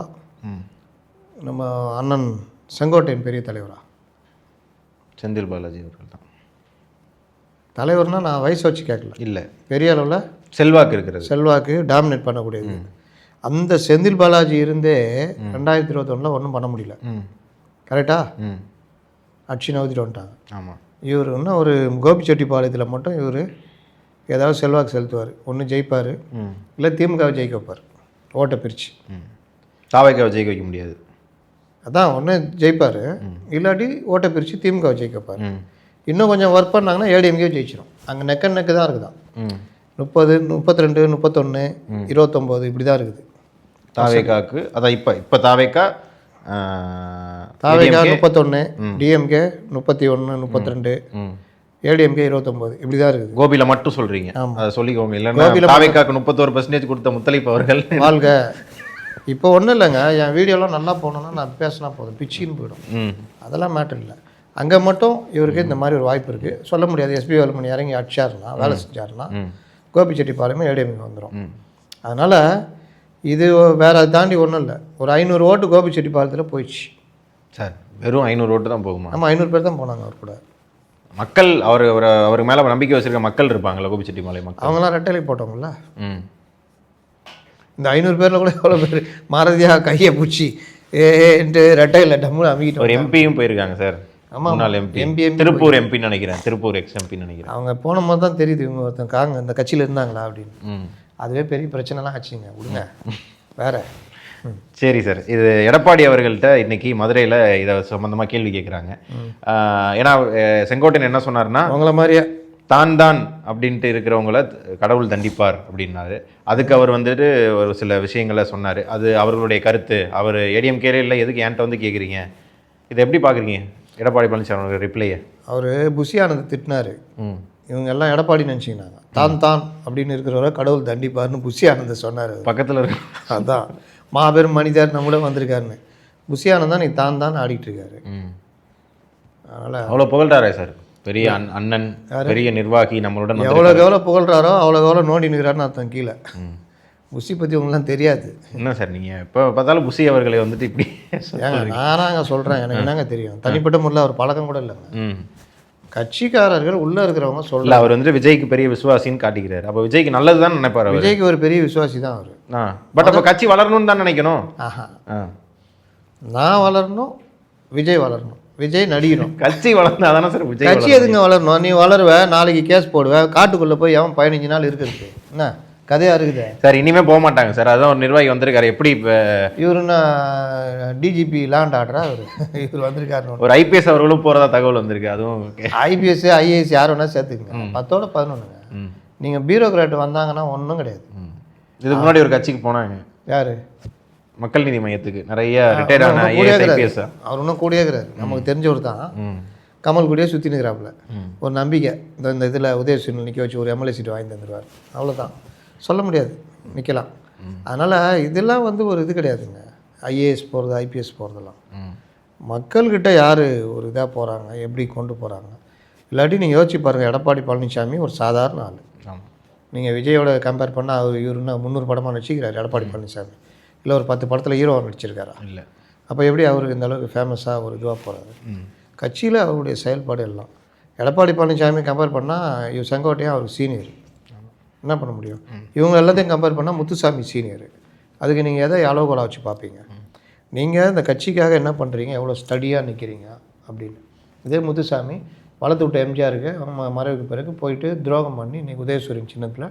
நம்ம அண்ணன் செங்கோட்டையன் பெரிய தலைவரா? செந்தில் பாலாஜி அவர்கள் தான் தலைவர்னால் நான் வயசு வச்சு கேட்கல, இல்லை பெரிய அளவில் செல்வாக்கு இருக்கிறது, செல்வாக்கு டாமினேட் பண்ணக்கூடியது. அந்த செந்தில் பாலாஜி இருந்தே 2021 ஒன்றும் பண்ண முடியல. கரெக்டா? அட்சி நவுத்திட்டு வந்துட்டாங்க. ஆமாம். இவர் இன்னும் ஒரு கோபிச்செட்டிப்பாளையத்தில் மட்டும் இவர் ஏதாவது செல்வாக்கு செலுத்துவார். ஒன்று ஜெயிப்பார், இல்லை திமுகவை ஜெயிக்க வைப்பார், ஓட்டை பிரித்து. தாவேக்காவை ஜெயிக்க வைக்க முடியாது. அதான் ஒன்று ஜெயிப்பார், இல்லாட்டி ஓட்டை பிரித்து திமுக ஜெயிக்கப்பார். இன்னும் கொஞ்சம் ஒர்க் பண்ணாங்கன்னா ஏடிஎம்கே ஜெயிச்சிடும். அங்கே நெக்கு தான் இருக்குதான். 30, 32, 31, 29 இப்படி தான் இருக்குது தாவேக்காக்கு. அதான் இப்போ தாவேக்கா 31, டிஎம்கே 31, 32, ஏடிஎம்கே 29 இப்படி தான் இருக்குது. கோபியில் மட்டும் சொல்கிறீங்க, அதை சொல்லிக்கோங்க. இல்லைன்னா தாவேக்காக்கு 31% கொடுத்த முத்தலிப் அவர்கள் வாழ்க. இப்போ ஒன்றும் இல்லைங்க, என் வீடியோலாம் நல்லா போனோன்னா நான் பேசினா போதும், பிச்சின்னு போயிடும். அதெல்லாம் மேட்டர் இல்லை. அங்கே மட்டும் இவருக்கு இந்த மாதிரி ஒரு வாய்ப்பு இருக்குது. சொல்ல முடியாது. எஸ்பி வேலுமணி இறங்கி அடிச்சாருன்னா, வேலை செஞ்சாருன்னா கோபிச்செட்டிப்பாளையமே ஏடிஎம்கே வந்துடும். அதனால் இது வேறு தாண்டி ஒன்றும் இல்லை. ஒரு 500 ஓட்டு கோபிச்செட்டிப்பாளையத்தில் போயிடுச்சு சார். வெறும் 500 ஓட்டு தான் போகுமா? ஆமாம், 500 பேர் தான் போனாங்க அவர் கூட. மக்கள் அவர் மேலே நம்பிக்கை வச்சிருக்க மக்கள் இருப்பாங்களா கோபிச்செட்டிப்பாளையம் மக்கள்? அவங்களாம் ரெட்டலை போட்டவங்கள. இந்த 500 பேரில் கூட எவ்வளோ பேர் மாரதியாக கையை பூச்சி ஏன்ட்டு ரெட்டையில் டம்முன்னு அமைக்கிட்டு ஒரு எம்பியும் போயிருக்காங்க சார். ஆமாம், முன்னாள் எம்பி திருப்பூர் எம்பின்னு நினைக்கிறேன், திருப்பூர் எக்ஸ்-எம்பின்னு நினைக்கிறேன். அவங்க போன போது தான் தெரியுது இவங்க ஒருத்தங்க இந்த கட்சியில் இருந்தாங்களா அப்படின்னு. அதுவே பெரிய பிரச்சனைலாம் ஆச்சுங்க. விடுங்க வேற. சரி சார், இது எடப்பாடி அவர்கள்ட்ட இன்னைக்கு மதுரையில் இதை சம்மந்தமாக கேள்வி கேட்குறாங்க. ஏன்னா செங்கோட்டையன் என்ன சொன்னார்னா, அவங்கள மாதிரியே தான் அப்படின்ட்டு இருக்கிறவங்கள கடவுள் தண்டிப்பார் அப்படின்னாரு. அதுக்கு அவர் வந்துட்டு ஒரு சில விஷயங்களை சொன்னார். அது அவர்களுடைய கருத்து. அவர் ஏடிஎம்கே இல்லை, எதுக்கு என்கிட்ட வந்து கேட்குறீங்க? இதை எப்படி பார்க்குறீங்க எடப்பாடி பழனிசாமி அவர்கள் ரிப்ளையை? அவர் புஷி ஆனந்த் திட்டினார். இவங்க எல்லாம் எடப்பாடி நினச்சிக்கினாங்க. தான் அப்படின்னு இருக்கிறவரை கடவுள் தண்டிப்பார்னு புஷி ஆனந்த் சொன்னார். பக்கத்தில் இருக்கு. அதான் மாபெரும் மனிதர் நம்மள வந்திருக்காருன்னு புஷி ஆனந்த் தான் நீ தான் ஆடிட்டு இருக்காரு. அதனால் அவ்வளோ புகழ்றாரே சார், பெரிய அண்ணன், பெரிய நிர்வாகி, நம்மளுடன் எவ்வளோ புகழ்றாரோ அவ்வளோ நோண்டி நிற்கிறாருன்னு அர்த்தம் கீழே. புஷி பற்றி உங்களுக்குலாம் தெரியாது. என்ன சார் நீங்கள் இப்போ பார்த்தாலும் புஷி அவர்களை வந்துட்டு இப்படி நானாங்க சொல்கிறேன், எனக்கு என்னங்க தெரியும். தனிப்பட்ட முறையில் அவர் பழக்கம் கூட இல்லைங்க. கட்சிக்காரர்கள் உள்ளே இருக்கிறவங்க சொல்ல அவர் வந்துட்டு விஜய்க்கு பெரிய விசுவாசின்னு காட்டிக்கிறாரு. அப்போ விஜய்க்கு நல்லது தான் நினைப்பார். விஜய்க்கு ஒரு பெரிய விசுவாசி தான் அவர். பட் அப்போ கட்சி வளரணும்னு தான் நினைக்கணும். நான் வளரணும், விஜய் வளரணும், விஜய் நடிக்கணும். கட்சி வளர்ந்தா தானே சார் விஜய். கட்சி எதுங்க வளரணும்? நீ வளருவ, நாளைக்கு கேஸ் போடுவ, காட்டுக்குள்ளே போய் அவன் 15 நாள் இருக்கிறது என்ன கதையாக இருக்குது சார். இனிமேல் போக மாட்டாங்க சார். அதான் ஒரு நிர்வாகி வந்திருக்காரு. எப்படி இப்போ இவருன்னா டிஜிபி லேண்ட் ஆர்டரா இவர் வந்திருக்காரு. ஒரு ஐபிஎஸ் அவர்களும் போகிறதா தகவல் வந்திருக்கு. அதுவும் ஐபிஎஸ் ஐஏஎஸ் யார் வேணா சேர்த்துக்குங்க. 10ஓட 11ங்க. நீங்கள் பியூரோக்ராட் வந்தாங்கன்னா ஒன்றும் கிடையாது. இதுக்கு முன்னாடி ஒரு கட்சிக்கு போனாங்க. யார்? மக்கள் நீதி மையத்துக்கு நிறைய ரிட்டையர்டான ஐபிஎஸ். அவர் இன்னும் கூடயே இருக்கிறாரு. நமக்கு தெரிஞ்சவர் தான். கமல் கூடயே சுற்றி நிற்கிறாப்புல. ஒரு நம்பிக்கை இந்த இதில் உதயசூரியன் நிற்க வச்சு ஒரு எம்எல்ஏ சீட் வாங்கி தந்துடுவார். அவ்வளோதான், சொல்ல முடியாது, நிற்கலாம். அதனால் இதெல்லாம் ஒரு இது கிடையாதுங்க. ஐஏஎஸ் போகிறது, ஐபிஎஸ் போகிறதெல்லாம் மக்கள்கிட்ட யார் ஒரு இதாக போகிறாங்க, எப்படி கொண்டு போகிறாங்க. இல்லாட்டி நீங்கள் யோசிச்சு பாருங்கள், எடப்பாடி பழனிசாமி ஒரு சாதாரண ஆள். நீங்கள் விஜயோட கம்பேர் பண்ணால் அவர் இவருன்னா 300 படமாக நடிச்சிக்கிறார் எடப்பாடி பழனிசாமி. இல்லை ஒரு 10 படத்தில் ஹீரோவாக நடிச்சிருக்காரா? இல்லை. அப்போ எப்படி அவருக்கு இந்த அளவுக்கு ஃபேமஸாக ஒரு இதுவாக போகிறாரு? கட்சியில் அவருடைய செயல்பாடு எல்லாம். எடப்பாடி பழனிசாமி கம்பேர் பண்ணால் செங்கோட்டையன் அவருக்கு சீனியர். என்ன பண்ண முடியும்? இவங்க எல்லாத்தையும் கம்பேர் பண்ணால் முத்துசாமி சீனியர். அதுக்கு நீங்கள் எதை அளவுகோலாக வச்சு பார்ப்பீங்க? நீங்கள் இந்த கட்சிக்காக என்ன பண்ணுறீங்க, எவ்வளோ ஸ்டடியாக நிற்கிறீங்க அப்படின்னு. இதே முத்துசாமி வளர்த்து விட்ட எம்ஜிஆருக்கு அவங்க மறைவுக்கு பிறகு போயிட்டு துரோகம் பண்ணி இன்றைக்கி உதயசூரியன் சின்னத்தில்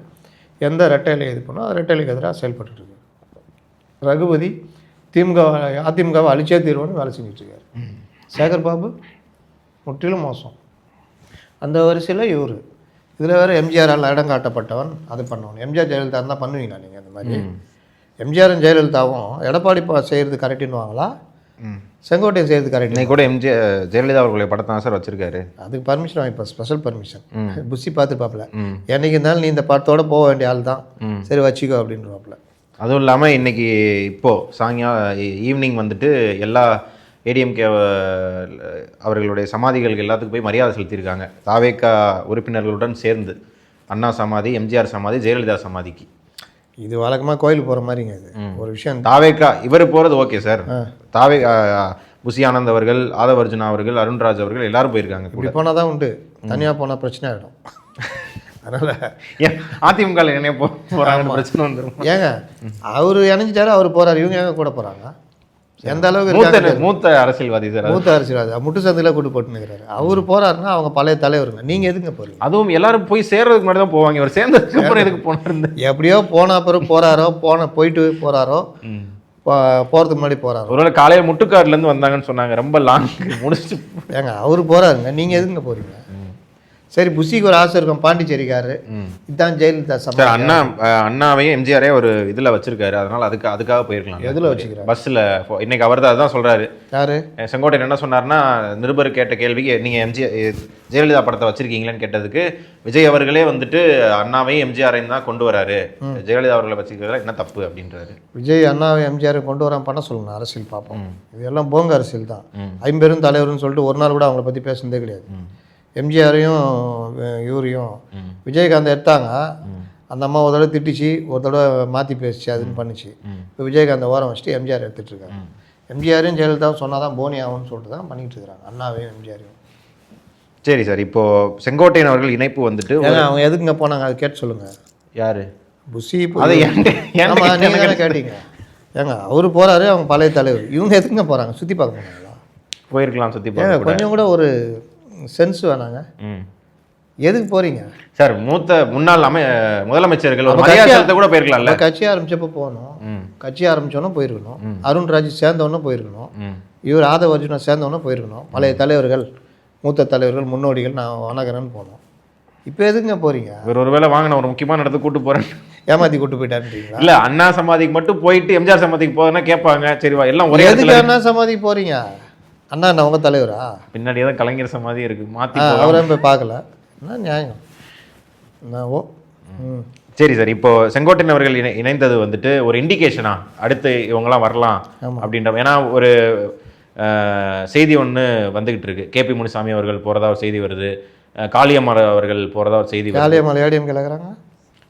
எந்த ரெட்டையில இது பண்ணோ அது ரெட்டையிலுக்கு எதிராக செயல்பட்டுருக்கு. ரகுபதி அதிமுகவை அழிச்சே தீர்வுன்னு வேலை செஞ்சிட்ருக்காரு. சேகர் பாபு முற்றிலும் மோசம். அந்த வரிசையில் இவர். இதில் வேறு எம்ஜிஆரால் இடம் காட்டப்பட்டவன், அது பண்ணவன். எம்ஜிஆர் ஜெயலலிதா இருந்தால் பண்ணுவீங்களா நீங்கள் அந்த மாதிரி? எம்ஜிஆரும் ஜெயலலிதாவும் எடப்பாடி செய்கிறது கரெக்டுன்னுவாங்களா, செங்கோட்டையன் செய்கிறது கரெக்ட்? இன்னைக்கு கூட ஜெயலலிதா அவர்களுடைய படத்தை தான் சார் வச்சுருக்காரு. அதுக்கு பர்மிஷன் வாங்கிப்பா, ஸ்பெஷல் பர்மிஷன். புஷி பார்த்துப்பாப்புல, என்னைக்கு இருந்தாலும் நீ இந்த படத்தோடு போக வேண்டிய ஆள் தான், சரி வச்சுக்கோ அப்படின்றவாப்புல. அதுவும் இல்லாமல் இன்றைக்கி இப்போது ஈவினிங் வந்துட்டு எல்லா ஏடிஎம்கே அவர்களுடைய சமாதிகளுக்கு எல்லாத்துக்கும் போய் மரியாதை செலுத்தியிருக்காங்க. தாவேக்கா உறுப்பினர்களுடன் சேர்ந்து அண்ணா சமாதி, எம்ஜிஆர் சமாதி, ஜெயலலிதா சமாதிக்கு. இது வழக்கமாக கோயிலுக்கு போகிற மாதிரிங்க. இது ஒரு விஷயம். தாவேக்கா இவர் போகிறது ஓகே சார். புஷி ஆனந்த் அவர்கள், ஆதவ் அர்ஜுனா அவர்கள், அருண்ராஜ் அவர்கள் எல்லாரும் போயிருக்காங்க. இப்படி போனால் தான் உண்டு, தனியாக போனால் பிரச்சனை ஆகிடும். அதனால் அதிமுக என்ன போகிறாங்க பிரச்சனை வந்துடும். ஏங்க அவர் இணைஞ்சிட்டாரு, அவர் போகிறார், இவங்க எங்கே கூட போகிறாங்க? எந்த அளவுக்கு மூத்த அரசியல்வாதி சார், மூத்த அரசியல்வாதி முட்டு சந்தையில் கூட்டு போட்டுனுக்கிறாரு. அவர் போறாருன்னா அவங்க பழைய தலைவருங்க. நீங்கள் எதுங்க போறீங்க? அதுவும் எல்லாரும் போய் சேர்றதுக்கு முன்னாடி தான் போவாங்க. இவர் சேர்ந்ததுக்கு அப்புறம் எதுக்கு போனாரு? எப்படியோ போன அப்புறம் போறாரோ, போயிட்டு போறாரோ, போகிறதுக்கு முன்னாடி போகிறாரு. ஒருவேளை காலையில் முட்டுக்காடுலேருந்து வந்தாங்கன்னு சொன்னாங்க, ரொம்ப லாங் முடிச்சுட்டு. ஏங்க அவரு போகிறாருங்க, நீங்கள் எதுங்க போகிறீங்க? சரி, புஷிக்கு ஒரு ஆசை இருக்கும், பாண்டிச்சேரிக்காரு, இதுதான் ஜெயலலிதா சார். அண்ணாவையும் எம்ஜிஆரே ஒரு இதில் வச்சிருக்காரு, அதனால அதுக்காக போயிருக்கலாம். எதில் வச்சுக்கிறேன்? பஸ்ஸில். இன்னைக்கு அவர் தான் அதுதான் சொல்கிறாரு. யாரு? செங்கோட்டையன் என்ன சொன்னார்னா, நிருபர் கேட்ட கேள்விக்கு நீங்கள் ஜெயலலிதா படத்தை வச்சிருக்கீங்களேன்னு கேட்டதுக்கு விஜய் அவர்களே வந்துட்டு அண்ணாவையும் எம்ஜிஆரையும் தான் கொண்டு வராரு, ஜெயலலிதா அவர்களை வச்சுக்கிறதுல என்ன தப்பு அப்படின்றாரு. விஜய் அண்ணாவை எம்ஜிஆரை கொண்டு வரான் பண்ண சொல்லுங்க, அரசியல் பார்ப்போம். இதெல்லாம் போங்க அரசியல் தான். ஐம்பெரும் தலைவர்னு சொல்லிட்டு ஒரு நாள் கூட அவங்கள பற்றி பேசுனதே கிடையாது. எம்ஜிஆரையும் இவரையும் விஜயகாந்த் எடுத்தாங்க, அந்த அம்மா ஒரு தடவை திட்டிச்சு, ஒரு தடவை மாற்றி பேசிச்சு, அதுன்னு பண்ணிச்சு. இப்போ விஜயகாந்த் ஓரம் வச்சுட்டு எம்ஜிஆர் எடுத்துகிட்டு இருக்காங்க. எம்ஜிஆரையும் ஜெயலலிதாவும் சொன்னால் தான் போனி ஆகும்னு சொல்லிட்டு தான் பண்ணிகிட்டு இருக்கிறாங்க, அண்ணாவையும் எம்ஜிஆரையும். சரி சார், இப்போது செங்கோட்டையன் அவர்கள் இணைப்பு வந்துட்டு அவங்க எதுக்குங்க போனாங்க, அது கேட்டு சொல்லுங்கள். யார்? புஷி. அதை நீங்கள் தானே கேட்டீங்க. ஏங்க அவர் போகிறாரு, அவங்க பழைய தலைவர், இவங்க எதுக்குங்க போகிறாங்க? சுற்றி பார்க்க போனாங்களா? போயிருக்கலாம், சுற்றி பார்க்க. கொஞ்சம் கூட ஒரு சென்ஸ் வேணாங்க. எதுக்கு போறீங்க சார்? முன்னாள் முதலமைச்சர்கள் கூட போயிருக்கலாம்ல. கட்சி ஆரம்பிச்சப்போ போகணும், கட்சி ஆரம்பிச்சோன்னா போயிருக்கணும், அருண்ராஜ் சேர்ந்தவொன்னே போயிருக்கணும், இவர் ஆதவ அர்ஜுனா சேர்ந்தவொன்னே போயிருக்கணும், பழைய தலைவர்கள், மூத்த தலைவர்கள், முன்னோடிகள் நான் வணங்குறேன்னு போனோம். இப்போ எதுங்க போறீங்க? ஒரு வேளை வாங்கின ஒரு முக்கியமான இடத்துக்கு கூட்டு போறேன், ஏமாத்தி கூட்டு போயிட்டாருன்றீங்களா? இல்ல, அண்ணா சமாதிக்கு மட்டும் போயிட்டு எம்ஜிஆர் சமாதிக்கு போறேன்னா கேட்பாங்க. சரிவா, எல்லாம் ஒரே. எதுக்கு அண்ணா சமாதிக்கு போறீங்க? அண்ணா என்ன உங்க தலைவரா? பின்னாடியே தான் கலைஞர் சமாதி இருக்கு, மாற்றி அவரை போய் பார்க்கல, என்ன நியாயம்? ஓ சரி சார், இப்போ செங்கோட்டையன் அவர்கள் இணைந்தது வந்துட்டு ஒரு இண்டிகேஷனா அடுத்து இவங்கெல்லாம் வரலாம் அப்படின்ற? ஏன்னா ஒரு செய்தி ஒன்று வந்துகிட்டு இருக்கு, கேபி முனுசாமி அவர்கள் போறதா ஒரு செய்தி வருது, காளியம்மாள் அவர்கள் போறதா ஒரு செய்தி வருது. காளியம்மாள் ஏடிஎம் கிளக்குறாங்க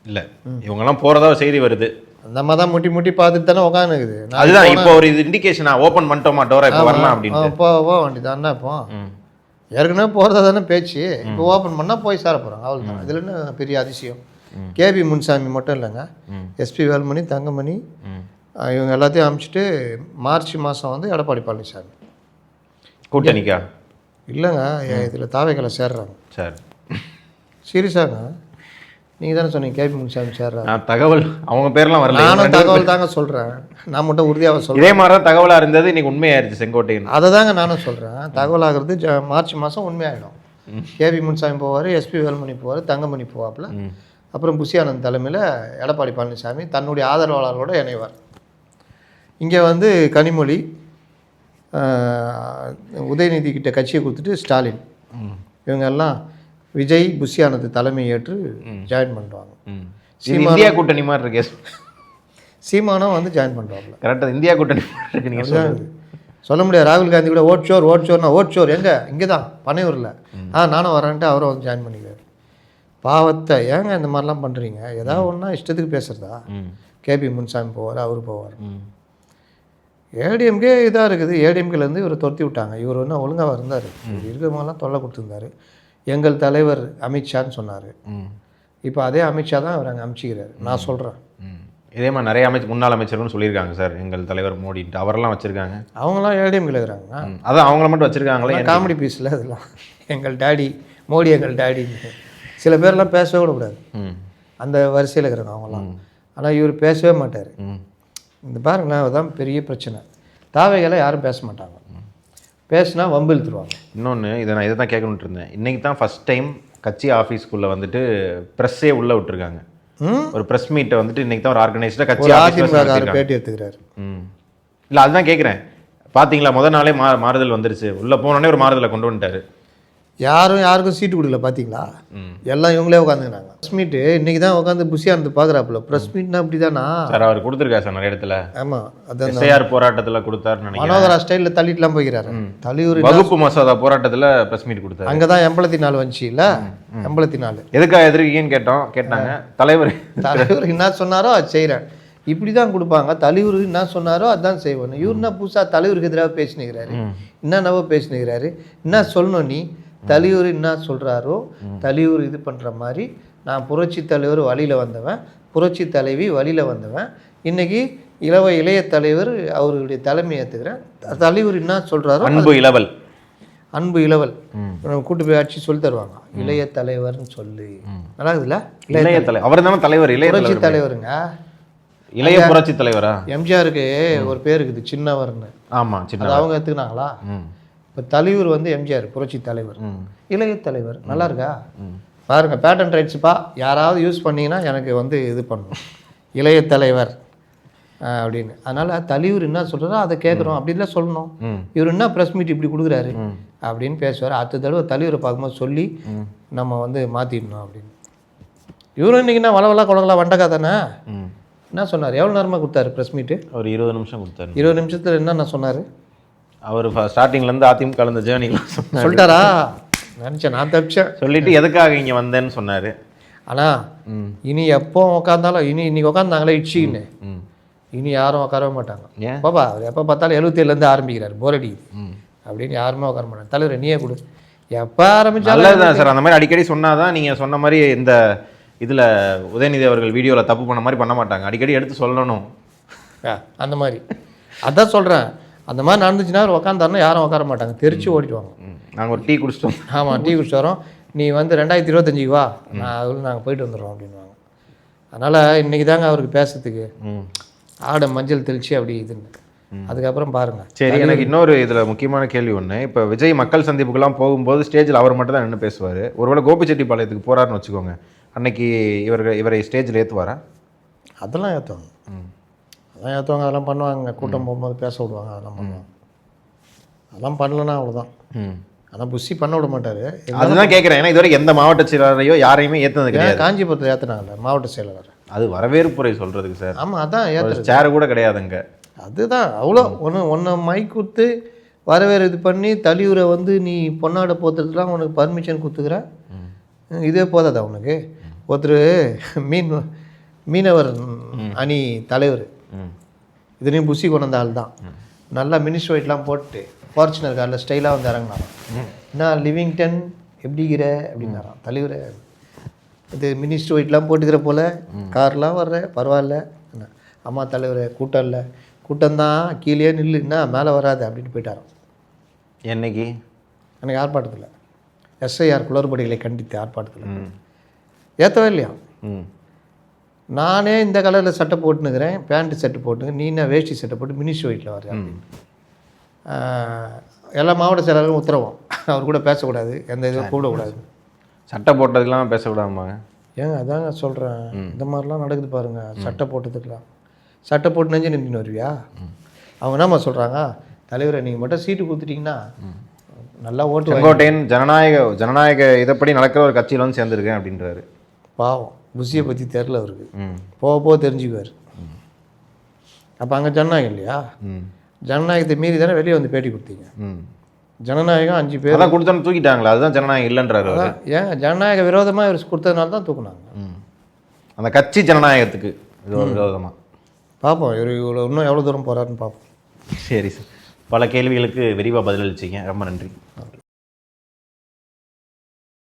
இல்லை, இவங்கெல்லாம் போறதா ஒரு செய்தி வருது. நம்ம தான் முட்டி முட்டி பார்த்துட்டு தானே உட்காந்துக்குது. அதுதான் இப்போ ஒரு இது இண்டிகேஷனா, ஓப்பன் பண்ணிட்டோமா டோரை, இப்போ வரலாம் அப்படின்னு. போக வேண்டியதானே. இப்போ ஏற்கனவே போகிறதா தானே பேச்சு, இப்போ ஓப்பன் பண்ணால் போய் சேர போகிறாங்க, அவ்வளோ தான். இதில் என்ன பெரிய அதிசயம்? கேபி முனுசாமி மட்டும் இல்லைங்க, எஸ்பி வேலுமணி, தங்கமணி, இவங்க எல்லாத்தையும் அனுப்பிச்சிட்டு மார்ச் மாதம் வந்து எடப்பாடி பழனிசாமி கூட்டணிக்கா? இல்லைங்க, இதில் தாவைகளை சேர்றாங்க. சார் சீரியஸாங்க, நீங்கள் தானே சொன்னீங்க கேபி முனுசாமி சேர்றாங்க. தகவல் அவங்க பேர்லாம் வரல, நானும் தகவல் தாங்க சொல்கிறேன், நான் மட்டும் உறுதியாக சொல்கிறேன். இதே மாதிரி தான் தகவலாக இருந்தது, இன்னைக்கு உண்மையாயிருச்சு செங்கோட்டையன். அதை தாங்க நானும் சொல்கிறேன், தகவலாகிறது மார்ச் மாதம் உண்மையாகிடும். கேபி முனுசாமி போவார், எஸ்பி வேலுமணி போவார், தங்கமணி போவாப்பில், அப்புறம் புஷி ஆனந்த் தலைமையில் எடப்பாடி பழனிசாமி தன்னுடைய ஆதரவாளர்களோடு இணைவார். இங்கே வந்து கனிமொழி, உதயநிதி கிட்ட கட்சியை கொடுத்துட்டு ஸ்டாலின், இவங்க எல்லாம் விஜய், புஷி ஆனந்த் தலைமை ஏற்று ஜாயின் பண்ணுவாங்க. இந்தியா கூட்டணி மாதிரி இருக்கு. சீமானம் வந்து ஜாயின் பண்ணுவாங்க. கரெக்டாக இந்தியா கூட்டணி இருக்கு. நீங்கள் சொல்ல முடியாது. ராகுல் காந்தி கூட ஓட் ஷோர்னா ஓட் ஷோர் எங்கே? இங்கே தான் பனையூரில். நானும் வரேன்ட்டு அவரும் வந்து ஜாயின் பண்ணிக்கிறார். பாவத்தை ஏங்க இந்த மாதிரிலாம் பண்ணுறீங்க? ஏதாவது ஒன்றா இஷ்டத்துக்கு பேசுகிறதா? கேபி முனுசாமி போவார், அவர் போவார். ஏடிஎம்கே இதாக இருக்குது, ஏடிஎம்கேலேருந்து இவர் துரத்தி விட்டாங்க. இவர் வந்து ஒழுங்காக இருந்தார், இருக்கிற மாதிரிலாம் தொல்லை கொடுத்துருந்தாரு. எங்கள் தலைவர் அமித்ஷான்னு சொன்னார். இப்போ அதே அமித்ஷா தான் அவர் அங்கே அமைச்சிக்கிறார். நான் சொல்கிறேன், இதே மாதிரி நிறைய முன்னாள் அமைச்சர்னு சொல்லியிருக்காங்க சார். எங்கள் தலைவர் மோடின்ட்டு அவரெல்லாம் வச்சுருக்காங்க. அவங்களாம் ஏடிஎம்கேல இருக்கிறாங்க. அதான் அவங்கள மட்டும் வச்சுருக்காங்களே, காமெடி பீஸில் அதெல்லாம். எங்கள் டேடி மோடி, எங்கள் டேடின்னு சில பேர்லாம் பேசவே கூட கூடாது, அந்த வரிசையில் இருக்கிறாங்க அவங்களாம். ஆனால் இவர் பேசவே மாட்டார். இந்த பாருங்களேன், அதுதான் பெரிய பிரச்சனை. தாவைகளை யாரும் பேச மாட்டாங்க, பேசினா வம்பு இழுத்துருவாங்க. இன்னொன்று இதை தான் கேட்கணுன்ட்டு இருந்தேன். இன்றைக்கி தான் ஃபஸ்ட் டைம் கட்சி ஆஃபீஸ்க்குள்ளே வந்துட்டு ப்ரெஸ்ஸே உள்ளே விட்டுருக்காங்க. ஒரு ப்ரெஸ் மீட்டை வந்துட்டு இன்றைக்கி தான் ஒரு ஆர்கனைஸ்டாக கட்சி ஆஃபீஸ் பேட்டி எடுத்துக்கிறாரு. இல்லை, அதுதான் கேட்குறேன். பார்த்தீங்களா, முதல் நாளே மாறுதல் வந்துருச்சு. உள்ளே போனோடனே ஒரு மாறுதலை கொண்டு வந்துட்டார். யாருக்கும் சீட்டு கொடுக்கல, பார்த்தீங்களா? எல்லாம் இவங்களே உட்காந்துக்கிறாங்க. ப்ரெஸ் மீட்டு இன்றைக்கி தான் உட்காந்து புஷியானது பார்க்குறாப்புல. ப்ரெஸ் மீட்னா அப்படி தானா சார்? அவர் கொடுத்துருக்காரு சார் நிறைய இடத்துல. ஆமாம், அதான் எஸ்ஐஆர் போராட்டத்தில் கொடுத்தாருன்னு நினைக்கிறேன். மனோகரா ஸ்டைலில் தள்ளிட்டுலாம் போய்க்கிறாரு. தலைவர் வகுப்பு மசோதா போராட்டத்தில் ப்ரெஸ் மீட் கொடுத்தாரு. அங்கே தான் 84 வந்துச்சு இல்லை? 84 எதுக்காக எதிர்க்கீங்கன்னு கேட்டாங்க. தலைவர் என்ன சொன்னாரோ அது செய்கிறேன், இப்படி தான் கொடுப்பாங்க. தலைவர் என்ன சொன்னாரோ அதுதான் செய்வேன். இவருனா புதுசாக தலைவருக்கு எதிராக பேசினுக்கிறாரு, என்னென்னவோ பேசினுக்கிறாரு. என்ன சொல்லணும் நீ? தலைவர் என்ன சொல்கிறாரோ, தலைவர் இது பண்ணுற மாதிரி நான் புரட்சி தலைவர் வழியில் வந்தவன், புரட்சி தலைவி வழியில் வந்தவன். இன்றைக்கி இளைய தலைவர் அவர்களுடைய தலைமை ஏற்றுக்கிறேன். தலைவர் என்ன சொல்கிறாரோ, அன்பு இளவல், அன்பு இளவல் கூட்டு போய் ஆட்சி சொல்லி தருவாங்க. இளைய தலைவர்னு சொல்லி நல்லா இருக்குதுல்ல? இளைய தலைவர் அவர் தானே தலைவர், இளைய புரட்சி தலைவருங்க. இளைய புரட்சி தலைவரா? எம்ஜிஆருக்கு ஒரு பேர் இருக்குது சின்னவர்னு. ஆமாம், சின்ன. அது அவங்க எடுத்துக்கினாங்களா? இப்போ தலைவர் வந்து எம்ஜிஆர் புரட்சி தலைவர், இளைய தலைவர். நல்லா இருக்கா பாருங்க, பேட்டன் ரைட்ஸுப்பா யாராவது யூஸ் பண்ணிங்கன்னா எனக்கு வந்து இது பண்ணணும், இளைய தலைவர் அப்படின்னு. அதனால் தலைவர் என்ன சொல்கிறாரோ அதை கேட்குறோம் அப்படின்லாம் சொல்லணும். இவர் என்ன ப்ரெஸ் மீட் இப்படி கொடுக்குறாரு அப்படின்னு பேசுவார். அடுத்த தடவை தலைவரை பார்க்கும்போது சொல்லி நம்ம வந்து மாற்றிடணும் அப்படின்னு. இவரும் இன்றைக்கினா வளவலா குளங்களா வண்டக்கா தானே. என்ன சொன்னார்? எவ்வளோ நேரமாக கொடுத்தாரு ப்ரெஸ் மீட்டு? ஒரு 20 நிமிஷம் கொடுத்தாரு. 20 நிமிஷத்தில் என்னென்ன சொன்னார்? அவர் ஸ்டார்டிங்லேருந்து அதிமுக கலந்த ஜேர்னிலாம் சொல்லிட்டாரா? நினச்சேன், நான் தப்பிச்சேன். சொல்லிட்டு எதுக்காக இங்கே வந்தேன்னு சொன்னார். ஆனால் இனி எப்போ உக்காந்தாலும் இன்னைக்கு உக்காந்தாங்களே இட்சின்னு, இனி யாரும் உட்காரவே மாட்டாங்க. ஏன் பாப்பா அவர் எப்போ பார்த்தாலும் 77லேருந்து ஆரம்பிக்கிறார், போர் அடிக்குது அப்படின்னு யாருமே உட்கார மாட்டாங்க. தலைவர் நீயே கொடு, எப்போ ஆரம்பிச்சாலும். நல்லதுதான் சார், அந்த மாதிரி அடிக்கடி சொன்னாதான். நீங்கள் சொன்ன மாதிரி இந்த இதில் உதயநிதி அவர்கள் வீடியோவில் தப்பு பண்ண மாதிரி பண்ண மாட்டாங்க, அடிக்கடி எடுத்து சொல்லணும். அந்த மாதிரி அதான் சொல்கிறேன். அந்த மாதிரி நடந்துச்சுன்னா அவர் உக்காந்தாருன்னா யாரும் உட்கார மாட்டாங்க, தெரிச்சு ஓடிடுவாங்க. நாங்கள் ஒரு டீ குடிச்சிட்டோம். ஆமாம், டீ குடிச்சிட்டு வரோம், நீ வந்து 2025 வா, அதில் நாங்கள் போயிட்டு வந்துடுறோம் அப்படின்வாங்க. அதனால் இன்றைக்கி தாங்க அவருக்கு பேசுறதுக்கு ஆடை மஞ்சள் தெளிச்சு அப்படி இதுன்னு. அதுக்கப்புறம் பாருங்கள். சரி, எனக்கு இன்னொரு இதில் முக்கியமான கேள்வி ஒன்று. இப்போ விஜய் மக்கள் சந்திப்புக்கெல்லாம் போகும்போது ஸ்டேஜில் அவர் மட்டும் தான் நின்று பேசுவார். ஒருவேளை கோபிச்செட்டிப்பாளையத்துக்கு போகிறாருன்னு வச்சுக்கோங்க, அன்னைக்கு இவரை ஸ்டேஜில் ஏற்றுவாரா? அதெல்லாம் ஏற்றுவாங்க, அதெல்லாம் ஏற்றுவாங்க, அதெல்லாம் பண்ணுவாங்க. கூட்டம் போகும்போது பேச விடுவாங்க, அதெல்லாம் பண்ணுவாங்க. அதெல்லாம் பண்ணலன்னா அவ்வளோதான். ஆனால் புஷி பண்ண விட மாட்டார். அதுதான் கேட்குறேன், ஏன்னா இதுவரை எந்த மாவட்ட செயலாளரையோ யாரையுமே ஏற்றுனது கிடையாது. காஞ்சிபுரத்தில் ஏற்றுனாங்கல்ல மாவட்ட செயலாளர், அது வரவேற்புரை சொல்கிறதுக்கு சார். ஆமாம், அதான் ஏற்று சேர் கூட கிடையாதுங்க. அதுதான் அவ்வளோ ஒன்று மைக் கொடுத்து வரவேறு இது பண்ணி தலைவரை வந்து நீ பொன்னாடை போத்துறதுலாம் உனக்கு பர்மிஷன் கொடுத்துக்கிற, இதே போதாதா உனக்கு? ஒருத்தர் மீனவர் அணி தலைவர், இதுலேயும் புஷி கொண்டு வந்த ஆள் தான். நல்லா மினிஸ்டர் ஒயிட்லாம் போட்டு ஃபார்ச்சுனர் காரில் ஸ்டைலாக வந்து இறங்கினாராம். நான் லிவிங்டன் எப்படிங்கிற அப்படின்னாராம் தலைவர். இது மினிஸ்டர் ஒயிட்லாம் போட்டுக்கிற போல் கார்லாம் வர்ற பரவாயில்ல. அம்மா தலைவர் கூட்டம் இல்லை, கூட்டம்தான் கீழே நில்லுன்னா மேலே வராது அப்படின்னு போயிட்டாராம். என்னைக்கு? எனக்கு ஆர்ப்பாட்டத்தில் எஸ்ஐஆர் குளறுபடிகளை கண்டித்து ஆர்ப்பாட்டத்தில் ஏற்றவே இல்லையா? நானே இந்த கலரில் சட்டை போட்டுனுக்கிறேன், பேண்ட்டு சட்டை போட்டுங்க, நீ என்ன வேஷ்டி சட்டை போட்டு மினிஸ்டர் ஒயிட்டில் வர்றேன் அப்படின்னு. எல்லா மாவட்ட செயலாளரும் உத்தரவும் அவர் கூட பேசக்கூடாது, எந்த இதுவும் கூடக்கூடாது. சட்டை போட்டதுக்கெல்லாம் பேசக்கூடாதுமாங்க. ஏங்க அதாங்க சொல்கிறேன், இந்த மாதிரிலாம் நடக்குது பாருங்கள். சட்டை போட்டதுக்கெலாம் சட்டை போட்டு நெஞ்சு நின்று வருவியா? அவங்க என்னம்மா சொல்கிறாங்க, தலைவரை நீங்கள் மட்டும் சீட்டு கொடுத்துட்டிங்கன்னா நல்லா ஓட்டு. செங்கோட்டையன் ஜனநாயக இதைப்படி நடக்கிற ஒரு கட்சியில் வந்து சேர்ந்துருக்கேன் அப்படின்றாரு. பாவம், புஷியை பற்றி தெரில அவருக்கு, போக போக தெரிஞ்சுக்குவார். அப்போ அங்கே ஜனநாயகம் இல்லையா? ஜனநாயகத்தை மீறி தானே வெளியே வந்து பேட்டி கொடுத்தீங்க. ஜனநாயகம் 5 பேர் தான் கொடுத்தோன்னு தூக்கிட்டாங்களா? அதுதான் ஜனநாயகம் இல்லைன்றாரு. ஏன் ஜனநாயக விரோதமாக இவர் கொடுத்ததுனால தான் தூக்குனாங்க. அந்த கட்சி ஜனநாயகத்துக்கு இது ஒரு விரோதமாக. பார்ப்போம் இவர் இவ்வளோ இன்னும் எவ்வளோ தூரம் போகிறாருன்னு பார்ப்போம். சரி சார், பல கேள்விகளுக்கு விரிவாக பதிலளிச்சிங்க, ரொம்ப நன்றி.